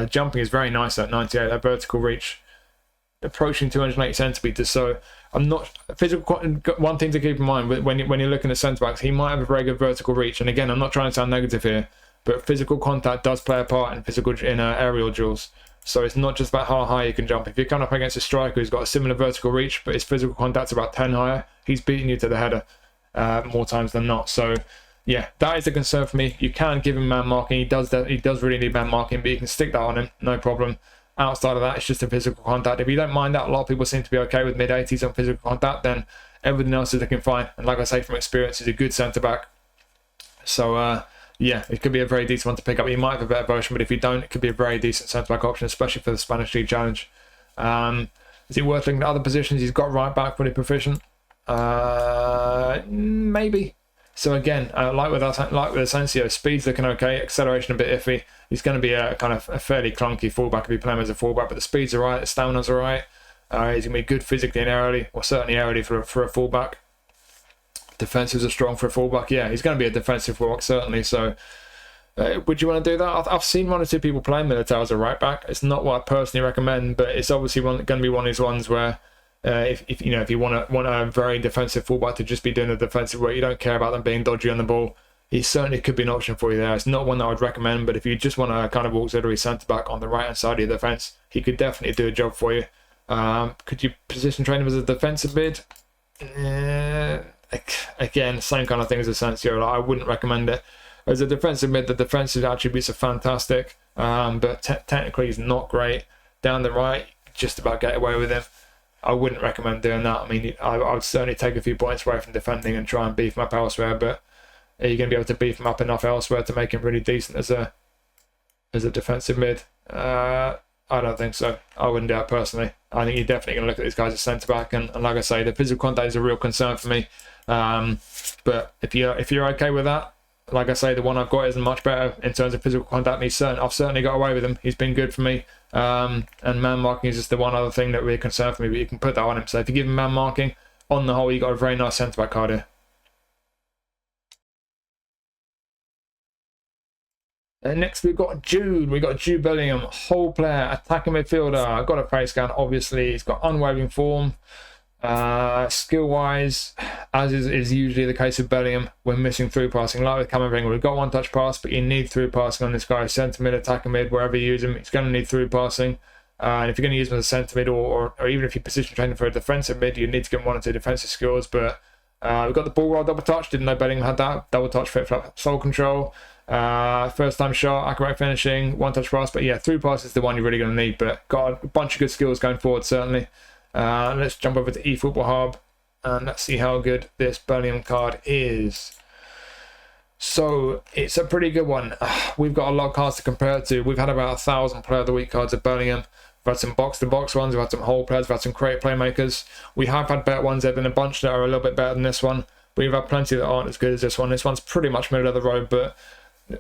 Jumping is very nice at 98. That vertical reach approaching 280 centimeters. So I'm not physical. One thing to keep in mind when you're looking at centre backs, he might have a very good vertical reach. And again, I'm not trying to sound negative here, but physical contact does play a part in aerial duels. So it's not just about how high you can jump. If you're coming up against a striker who's got a similar vertical reach, but his physical contact's about 10 higher, he's beating you to the header more times than not. So yeah, that is a concern for me. You can give him man marking. He does really need man marking, but you can stick that on him, no problem. Outside of that, it's just a physical contact. If you don't mind that, a lot of people seem to be okay with mid-80s on physical contact, then everything else is looking fine. And like I say, from experience, he's a good centre-back. So, yeah, it could be a very decent one to pick up. You might have a better version, but if you don't, it could be a very decent centre-back option, especially for the Spanish League Challenge. Is it worth looking at other positions? He's got right back, pretty proficient. Maybe. So again, like with Asencio, speed's looking okay, acceleration a bit iffy. He's going to be a kind of a fairly clunky fullback if you play him as a fullback, but the speed's alright, the stamina's alright. He's going to be good physically and aerially, or certainly aerially for a fullback. Defensives are strong for a fullback. Yeah, he's going to be a defensive fullback, certainly. So would you want to do that? I've seen 1 or 2 people playing Militão as a right back. It's not what I personally recommend, but it's obviously going to be one of these ones where if you want a very defensive fullback to just be doing the defensive work, you don't care about them being dodgy on the ball, he certainly could be an option for you there. It's not one that I would recommend, but if you just want a kind of auxiliary centre back on the right hand side of your defence, he could definitely do a job for you. Could you position train him as a defensive mid? Again, same kind of thing as Asencio. I wouldn't recommend it. As a defensive mid, the defensive attributes are fantastic, but technically he's not great. Down the right, just about get away with him. I wouldn't recommend doing that. I mean, I would certainly take a few points away from defending and try and beef him up elsewhere, but are you going to be able to beef him up enough elsewhere to make him really decent as a defensive mid? I don't think so. I wouldn't do it personally. I think you're definitely going to look at these guys as centre-back, and like I say, the physical contact is a real concern for me. But if you're okay with that, like I say, the one I've got isn't much better in terms of physical contact. I've certainly got away with him. He's been good for me. And man marking is just the one other thing that really concerned for me, but you can put that on him. So if you give him man marking, on the whole, you got a very nice centre back card here. And next we've got Jude. We've got Jude Bellingham, whole player, attacking midfielder. I've got a face scan, obviously. He's got unwavering form. Skill-wise, as is usually the case with Bellingham, we're missing through passing. Like with Camavinga, we've got one-touch pass, but you need through passing on this guy. Centre mid, attacking mid, wherever you use him, he's going to need through passing. And if you're going to use him as a centre mid, or even if you position training for a defensive mid, you need to give him 1 or 2 defensive skills. But we've got the ball roll double touch. Didn't know Bellingham had that. Double touch, flip flop, soul control. First time shot, accurate finishing, one-touch pass. But yeah, through pass is the one you're really going to need. But got a bunch of good skills going forward, certainly. Let's jump over to eFootball Hub and let's see how good this Bellingham card is. So it's a pretty good one. We've got a lot of cards to compare it to. We've had about 1,000 Player of the Week cards of Bellingham. We've had some box-to-box ones. We've had some whole players. We've had some creative playmakers. We have had better ones. There have been a bunch that are a little bit better than this one. We've had plenty that aren't as good as this one. This one's pretty much middle of the road, but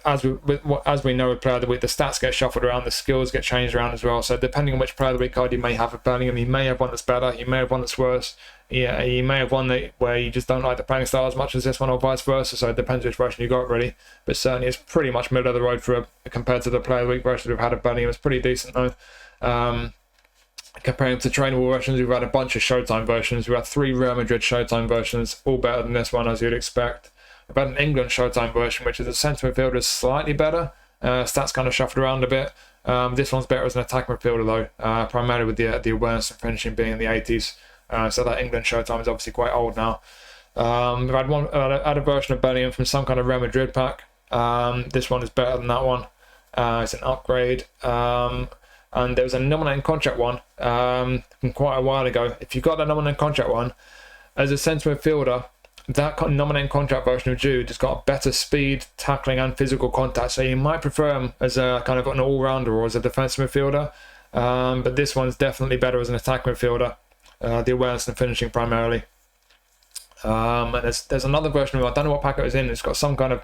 as we know with Player of the Week, the stats get shuffled around, the skills get changed around as well. So depending on which Player of the Week card you may have of Bellingham, you may have one that's better, you may have one that's worse. Yeah, you may have one where you just don't like the playing style as much as this one, or vice versa. So it depends which version you got, really. But certainly it's pretty much middle of the road compared to the Player of the Week version we've had of Bellingham. It's pretty decent though. Comparing to trainable versions, we've had a bunch of Showtime versions. We've had 3 Real Madrid Showtime versions, all better than this one, as you'd expect. We've had an England Showtime version, which is a centre midfielder, is slightly better. Stats kind of shuffled around a bit. This one's better as an attack midfielder, though, primarily with the awareness and finishing being in the 80s. So that England Showtime is obviously quite old now. We've had a version of Bellingham from some kind of Real Madrid pack. This one is better than that one. It's an upgrade. And there was a nominating contract one from quite a while ago. If you got that nominating contract one, as a centre midfielder, that nominating contract version of Jude has got better speed, tackling and physical contact. So you might prefer him as a kind of an all-rounder or as a defensive midfielder. But this one's definitely better as an attack midfielder. The awareness and finishing primarily. And there's another version of it. I don't know what pack it was in. It's got some kind of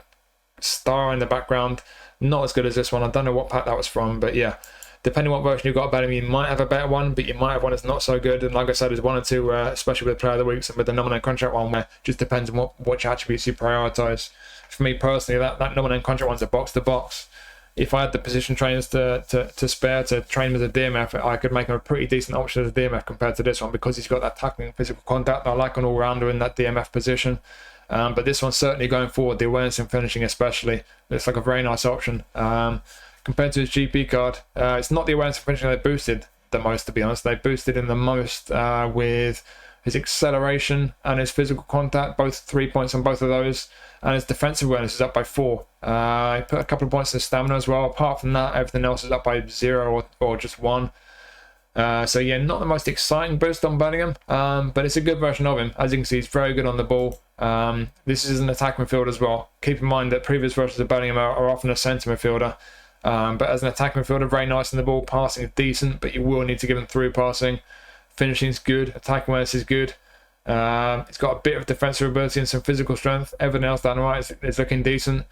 star in the background. Not as good as this one. I don't know what pack that was from, but yeah. Depending on what version you've got about him, you might have a better one, but you might have one that's not so good. And like I said, there's 1 or 2, especially with Player of the Weeks and with the nominating contract one, where it just depends on which attributes you prioritise. For me personally, that nominating contract one's a box-to-box. If I had the position trainers to spare to train with a DMF, I could make him a pretty decent option as a DMF compared to this one, because he's got that tackling physical contact. I like an all-rounder in that DMF position. But this one's certainly going forward, the awareness and finishing especially. Looks like a very nice option. Compared to his GP card, it's not the awareness and finishing they boosted the most, to be honest. They boosted him the most with his acceleration and his physical contact, both 3 points on both of those. And his defensive awareness is up by 4. He put a couple of points in stamina as well. Apart from that, everything else is up by 0 or just 1. So yeah, not the most exciting boost on Bellingham, but it's a good version of him. As you can see, he's very good on the ball. This is an attack midfielder as well. Keep in mind that previous versions of Bellingham are often a centre midfielder. But as an attack midfielder, very nice on the ball. Passing is decent, but you will need to give him through passing. Finishing's good. Attacking awareness is good. It's got a bit of defensive ability and some physical strength. Everything else down the right is looking decent.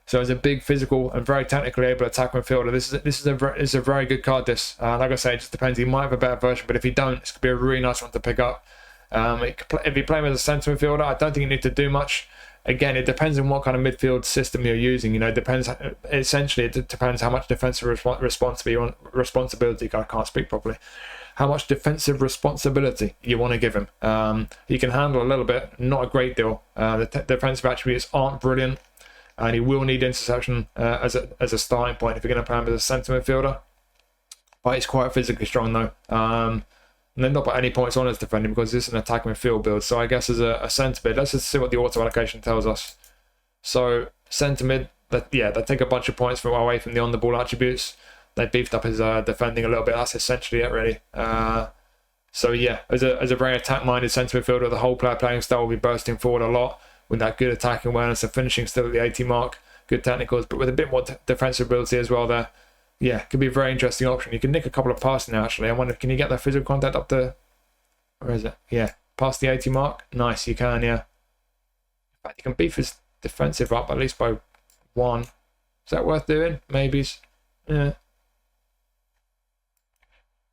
So it's a big physical and very technically able attack midfielder. This is a very good card. This, like I say, it just depends. He might have a better version, but if he don't, it's gonna be a really nice one to pick up. If you play him as a centre midfielder, I don't think you need to do much. Again, it depends on what kind of midfield system you're using. You know, it depends how much defensive responsibility. I can't speak properly. How much defensive responsibility you want to give him. He can handle a little bit, not a great deal. The defensive attributes aren't brilliant, and he will need interception as a starting point if you're going to play him as a centre midfielder. But he's quite physically strong though. And then not put any points on his defending because this is an attacking midfield build. So I guess as a centre mid, let's just see what the auto allocation tells us. So centre mid, they take a bunch of points away from the on the ball attributes. They beefed up his defending a little bit. That's essentially it, really. So yeah, as a very attack-minded centre midfielder, the whole player playing style will be bursting forward a lot with that good attacking awareness and finishing still at the 80 mark. Good technicals, but with a bit more defensive ability as well there. Yeah, could be a very interesting option. You can nick a couple of passes now, actually. I wonder, can you get that physical contact up to... Where is it? Yeah, past the 80 mark. Nice, you can, yeah. In fact, you can beef his defensive up at least by 1. Is that worth doing? Maybe. Yeah.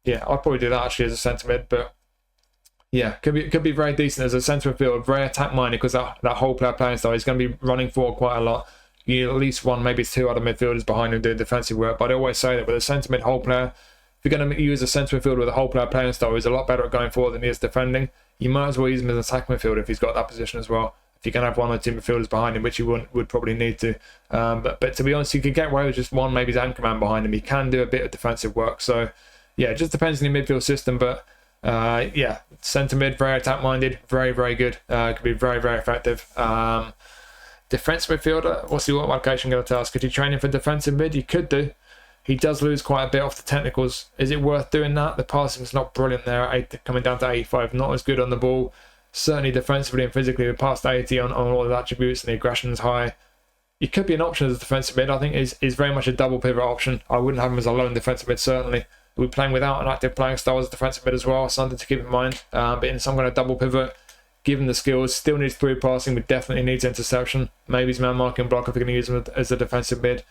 Yeah, I'd probably do that, actually, as a centre mid, but... Yeah, could be very decent as a centre midfielder, very attack-minded, because that whole player playing style is going to be running forward quite a lot. You need at least 1, maybe 2 other midfielders behind him doing defensive work. But I always say that with a centre mid whole player, if you're going to use a centre midfielder with a whole player playing style, he's a lot better at going forward than he is defending. You might as well use him as an attack midfielder if he's got that position as well. If you can have 1 or 2 midfielders behind him, which you would probably need to. But to be honest, you could get away with just 1, maybe his anchor man behind him. He can do a bit of defensive work. So yeah, it just depends on your midfield system. But yeah, centre mid, very attack minded, very, very good. Could be very, very effective. Defensive midfielder, what's the auto allocation going to tell us? Could you train him for defensive mid? You could do. He does lose quite a bit off the technicals. Is it worth doing that? The passing's not brilliant there. Coming down to 85, not as good on the ball. Certainly defensively and physically, we're past 80 on all the attributes, and the aggression's high. It could be an option as a defensive mid. I think is very much a double pivot option. I wouldn't have him as a lone defensive mid, certainly. We're playing without an active playing style as a defensive mid as well, something to keep in mind. But in some kind of double pivot, given the skills, still needs through passing, but definitely needs interception. Maybe he's man marking block if you're going to use him as a defensive mid.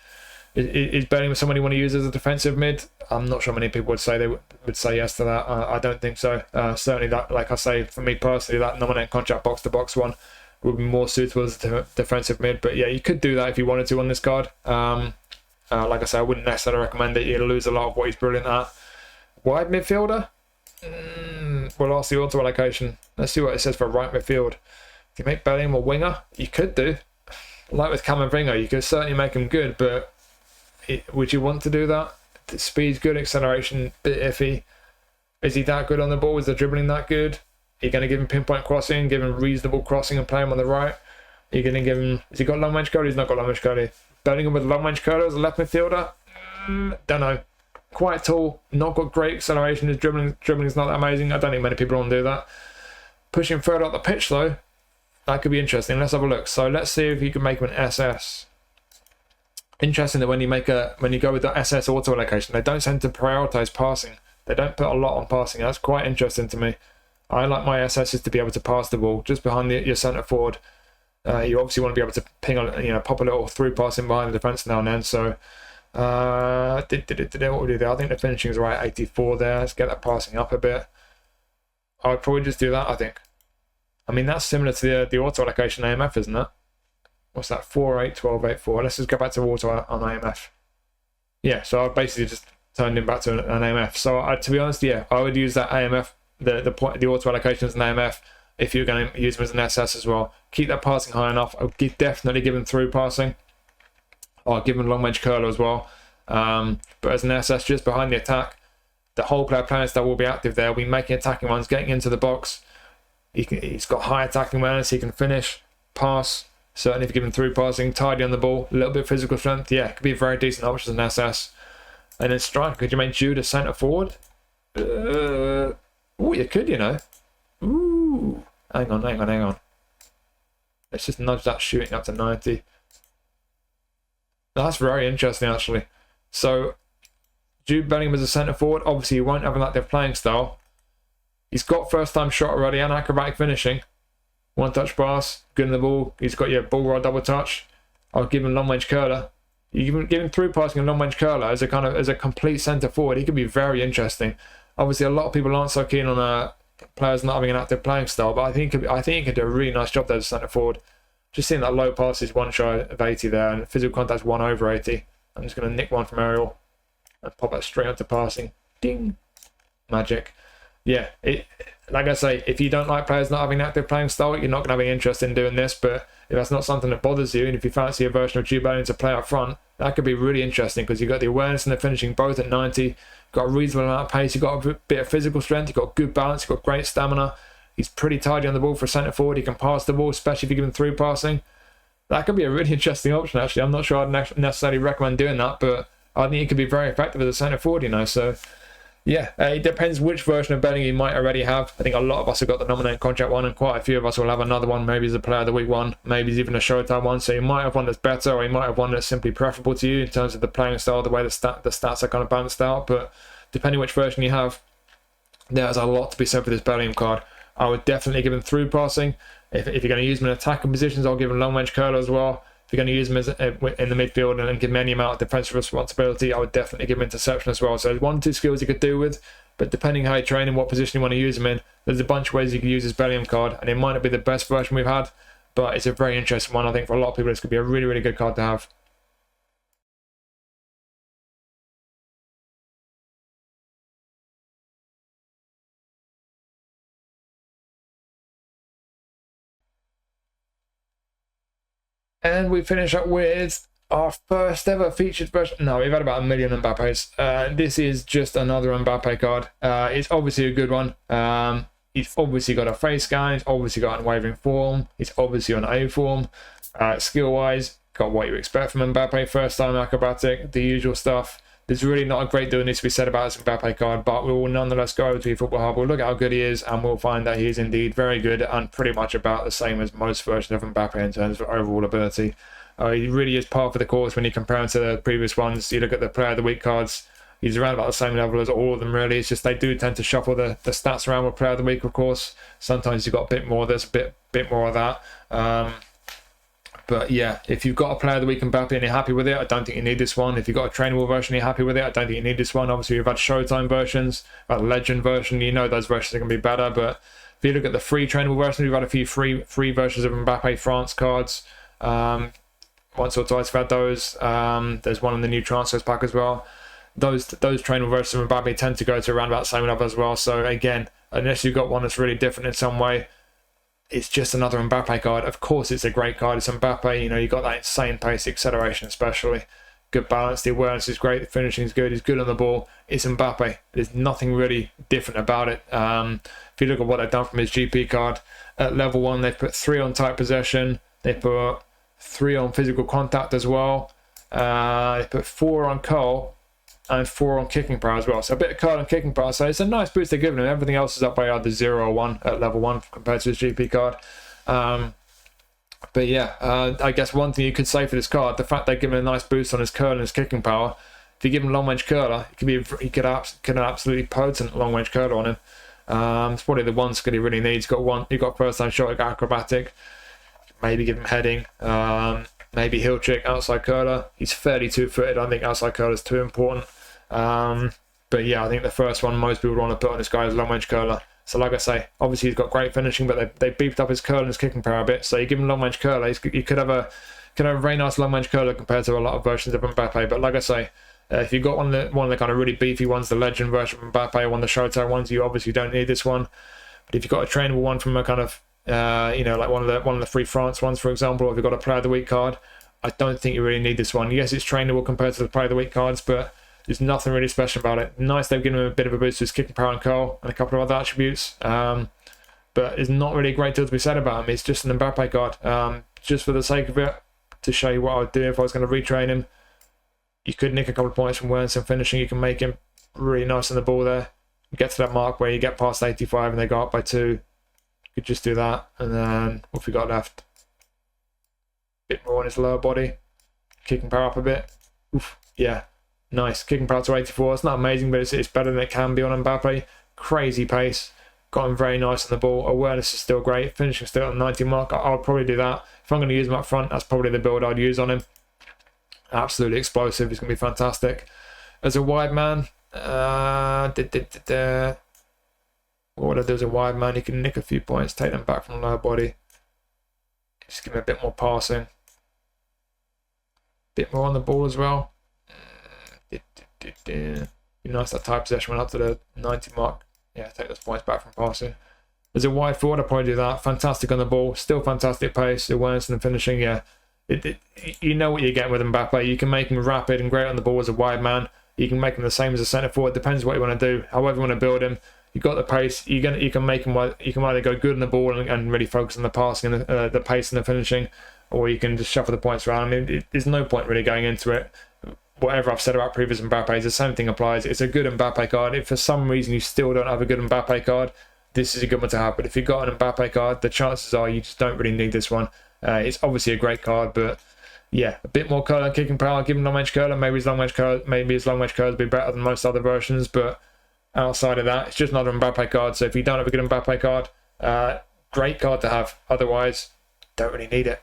Is Bellingham someone you want to use as a defensive mid? I'm not sure many people would say would say yes to that. I don't think so. Certainly, that, like I say, for me personally, that nominate contract box to box one would be more suitable as a defensive mid. But yeah, you could do that if you wanted to on this card. Like I say, I wouldn't necessarily recommend it. You'll lose a lot of what he's brilliant at. Wide midfielder? We'll ask the auto allocation. Let's see what it says for right midfield. If you make Bellingham a winger, you could do. Like with Camavinga, you could certainly make him good, but would you want to do that? The speed's good, acceleration, bit iffy. Is he that good on the ball? Is the dribbling that good? Are you going to give him pinpoint crossing, give him reasonable crossing and play him on the right? Are you going to give him... Has he got long range curler? He's not got long range curler. Bellingham with long range curler as a left midfielder? Don't know. Quite tall, not got great acceleration. His dribbling's not that amazing. I don't think many people want to do that. Pushing further up the pitch though, that could be interesting. Let's have a look. So let's see if you can make him an SS. Interesting that when you go with the SS auto allocation, they don't tend to prioritize passing. They don't put a lot on passing. That's quite interesting to me. I like my SSs to be able to pass the ball just behind your centre forward. You obviously want to be able to ping, pop a little through passing behind the defence now and then. So. What we do there? I think the finishing is right, 84 there. Let's get that passing up a bit. I would probably just do that, I think. I mean, that's similar to the auto allocation AMF, isn't it? What's that? 4, 8, 12, 8, 4. Let's just go back to auto on AMF. Yeah, so I basically just turned him back to an AMF. So to be honest, yeah, I would use that AMF, the auto allocation as an AMF if you're going to use him as an SS as well. Keep that passing high enough. I'll definitely give him through passing. I'll give him long range curler as well. But as an SS just behind the attack, the whole player playing style will be active there. We'll be making attacking runs, getting into the box. He's got high attacking awareness. He can finish, pass. Certainly if you give him through passing, tidy on the ball, a little bit of physical strength. Yeah, it could be a very decent option as an SS. And then striker, could you make Jude a centre forward? Oh, you could, Ooh. Hang on. Let's just nudge that shooting up to 90. That's very interesting, actually. So, Jude Bellingham as a centre forward. Obviously, you won't have an active playing style. He's got first-time shot already and acrobatic finishing. One-touch pass, good in the ball. He's got your ball roll double touch. I'll give him long-range curler. You give him through passing and long-range curler as a complete centre forward. He could be very interesting. Obviously, a lot of people aren't so keen on players not having an active playing style, but I think he could do a really nice job there as centre forward. Just seeing that low pass is 1 shy of 80 there, and physical contact's 1 over 80. I'm just going to nick one from aerial and pop that straight onto passing. Ding! Magic. Yeah, like I say, if you don't like players not having an active playing style, you're not going to have any interest in doing this, but if that's not something that bothers you, and if you fancy a version of Jude Bellingham to play up front, that could be really interesting because you've got the awareness and the finishing both at 90, you've got a reasonable amount of pace, you've got a bit of physical strength, you've got good balance, you've got great stamina, he's pretty tidy on the ball for a centre forward, he can pass the ball, especially if you give him through passing. That could be a really interesting option, actually. I'm not sure I'd necessarily recommend doing that, but I think it could be very effective as a centre forward, you know, so... Yeah, it depends which version of Bellingham you might already have. I think a lot of us have got the nominated contract one, and quite a few of us will have another one, maybe as a player of the week one, maybe it's even a showtime one. So you might have one that's better, or you might have one that's simply preferable to you in terms of the playing style, the way the stats are kind of balanced out. But depending which version you have, there's a lot to be said for this Bellingham card. I would definitely give him through passing. If you're going to use him in attacking positions, I'll give him long range curler as well. If you're going to use him in the midfield and give him any amount of defensive responsibility, I would definitely give him interception as well. So there's 1 or 2 skills you could do with, but depending how you train and what position you want to use him in, there's a bunch of ways you can use this Bellingham card, and it might not be the best version we've had, but it's a very interesting one. I think for a lot of people, this could be a really, really good card to have. And we finish up with our first ever featured version. No, we've had about 1 million Mbappés. This is just another Mbappé card. It's obviously a good one. He's obviously got a face scan. He's obviously got unwavering form. He's obviously on A form. Skill-wise, got what you expect from Mbappé. First time acrobatic, the usual stuff. There's really not a great deal needs to be said about this Mbappé card, but we will nonetheless go over to eFootball Hub. We'll look at how good he is, and we'll find that he is indeed very good and pretty much about the same as most versions of Mbappé in terms of overall ability. He really is par for the course when you compare him to the previous ones. You look at the Player of the Week cards, he's around about the same level as all of them, really. It's just they do tend to shuffle the stats around with Player of the Week, of course. Sometimes you've got a bit more of this, a bit more of that. But yeah, if you've got a Player of the Week Mbappé and you're happy with it, I don't think you need this one. If you've got a trainable version and you're happy with it, I don't think you need this one. Obviously, we've had Showtime versions, a Legend version. You know those versions are going to be better. But if you look at the free trainable versions, we've had a fefew free versions of Mbappé France cards. Once or twice we've had those. There's one in the new transfers pack as well. Those trainable versions of Mbappé tend to go to around about the same level as well. So again, unless you've got one that's really different in some way, it's just another Mbappé card. Of course, it's a great card. It's Mbappé. You know, you got that insane pace, acceleration especially. Good balance. The awareness is great. The finishing is good. He's good on the ball. It's Mbappé. There's nothing really different about it. If you look at what they've done from his GP card, at level 1, they've put 3 on tight possession. They put 3 on physical contact as well. They put 4 on curl and 4 on kicking power as well. So a bit of curl and kicking power. So it's a nice boost they're giving him. Everything else is up by either 0 or 1 at level 1 compared to his GP card. But yeah, I guess one thing you could say for this card, the fact they're giving him a nice boost on his curl and his kicking power. If you give him long range curler, he could have an absolutely potent long range curler on him. It's probably the one skill he really needs. You've got first time shot, you've got acrobatic. Maybe give him heading. Maybe heel trick, outside curler. He's fairly 2-footed. I think outside curler is too important. But yeah, I think the first one most people want to put on this guy is long range curler. So like I say, obviously he's got great finishing, but they beefed up his curl and his kicking power a bit. So you give him long range curler, you could have a very nice long range curler compared to a lot of versions of Mbappé. But like I say, if you've got one of the kind of really beefy ones, the Legend version of Mbappé, one of the Showtime ones, you obviously don't need this one. But if you've got a trainable one from a kind of like one of the free France ones, for example, or if you've got a Player of the Week card, I don't think you really need this one. Yes, it's trainable compared to the Player of the Week cards, but there's nothing really special about it. Nice they've given him a bit of a boost to his kicking power and curl and a couple of other attributes. But it's not really a great deal to be said about him. It's just an Mbappé card. Just for the sake of it, to show you what I would do if I was going to retrain him. You could nick a couple of points from wearing some finishing. You can make him really nice on the ball there. You get to that mark where you get past 85 and they go up by 2. You could just do that. And then what have we got left? A bit more on his lower body. Kicking power up a bit. Oof, yeah. Nice. Kicking power to 84. It's not amazing, but it's better than it can be on Mbappé. Crazy pace. Got him very nice on the ball. Awareness is still great. Finishing still at the 90 mark. I'll probably do that. If I'm going to use him up front, that's probably the build I'd use on him. Absolutely explosive. He's going to be fantastic. As a wide man, what would I do as a wide man? He can nick a few points, take them back from the lower body. Just give him a bit more passing. Bit more on the ball as well. Be nice that tight possession went up to the 90 mark. Yeah, take those points back from passing. As a wide forward, I'd probably do that. Fantastic on the ball. Still fantastic pace, awareness and finishing. Yeah, you know what you're getting with Mbappé. You can make him rapid and great on the ball as a wide man. You can make him the same as a centre forward. Depends what you want to do. However you want to build him. You've got the pace. You can make him. You can either go good on the ball and really focus on the passing and the pace and the finishing, or you can just shuffle the points around. I mean, there's no point really going into it. Whatever I've said about previous Mbappés, the same thing applies. It's a good Mbappé card. If for some reason you still don't have a good Mbappé card, this is a good one to have. But if you've got an Mbappé card, the chances are you just don't really need this one. It's obviously a great card, but yeah, a bit more curler, kicking power. Give him long range curler. Maybe his long range curler would be better than most other versions. But outside of that, it's just another Mbappé card. So if you don't have a good Mbappé card, great card to have. Otherwise, don't really need it.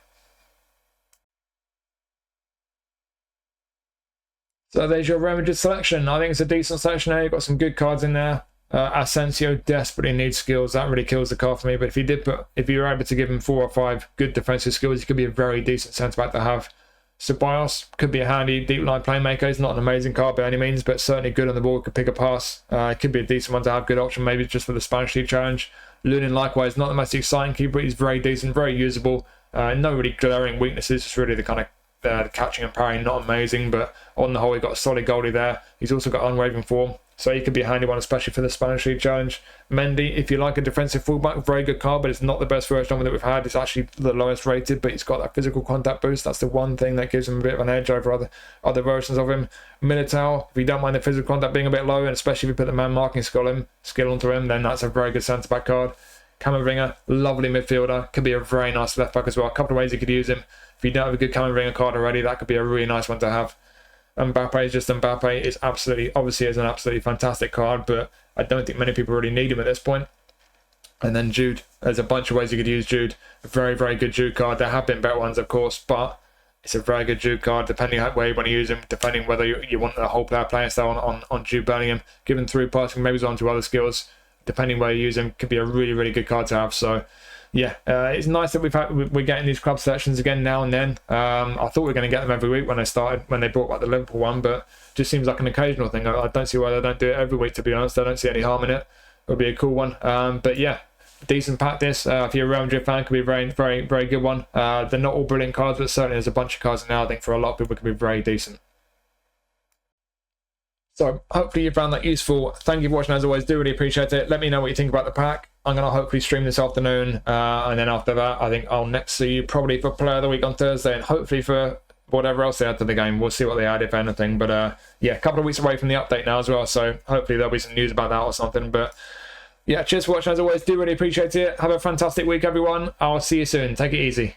So there's your Real Madrid selection. I think it's a decent selection here. You've got some good cards in there. Asencio desperately needs skills. That really kills the card for me. But if you were able to give him 4 or 5 good defensive skills, he could be a very decent centre back to have. Ceballos could be a handy deep line playmaker. He's not an amazing card by any means, but certainly good on the ball. Could pick a pass. It could be a decent one to have. Good option maybe just for the Spanish League challenge. Lunin likewise, not the most exciting keeper. He's very decent, very usable. No really glaring weaknesses. Just really the kind of the catching and parrying, not amazing, but on the whole, he got a solid goalie there. He's also got unwavering form, so he could be a handy one, especially for the Spanish League challenge. Mendy, if you like a defensive fullback, very good card, but it's not the best version of him that we've had. It's actually the lowest rated, but he's got that physical contact boost. That's the one thing that gives him a bit of an edge over other versions of him. Militão, if you don't mind the physical contact being a bit low, and especially if you put the man marking skill onto him, then that's a very good centre back card. Camavinga, lovely midfielder, could be a very nice left back as well. A couple of ways you could use him. If you don't have a good Camavinga card already, that could be a really nice one to have. Mbappé is just Mbappé. Is obviously an absolutely fantastic card, but I don't think many people really need him at this point. And then Jude, there's a bunch of ways you could use Jude. A very, very good Jude card. There have been better ones, of course, but it's a very good Jude card, depending on where you want to use him, depending whether you want the whole player playing style on Jude Bellingham, given through passing, maybe on to other skills. Depending where you use him, could be a really, really good card to have. So, yeah, it's nice that we're getting these club selections again now and then. I thought we were going to get them every week when they brought back the Liverpool one, but just seems like an occasional thing. I don't see why they don't do it every week, to be honest. I don't see any harm in it. It would be a cool one. But yeah, decent pack this. If you're a Real Madrid fan, it could be a very, very, very good one. They're not all brilliant cards, but certainly there's a bunch of cards now I think for a lot of people it could be very decent. So hopefully you found that useful. Thank you for watching as always. Do really appreciate it. Let me know what you think about the pack. I'm going to hopefully stream this afternoon. And then after that, I think I'll next see you probably for Player of the Week on Thursday. And hopefully for whatever else they add to the game. We'll see what they add, if anything. But yeah, a couple of weeks away from the update now as well. So hopefully there'll be some news about that or something. But yeah, cheers for watching as always. Do really appreciate it. Have a fantastic week, everyone. I'll see you soon. Take it easy.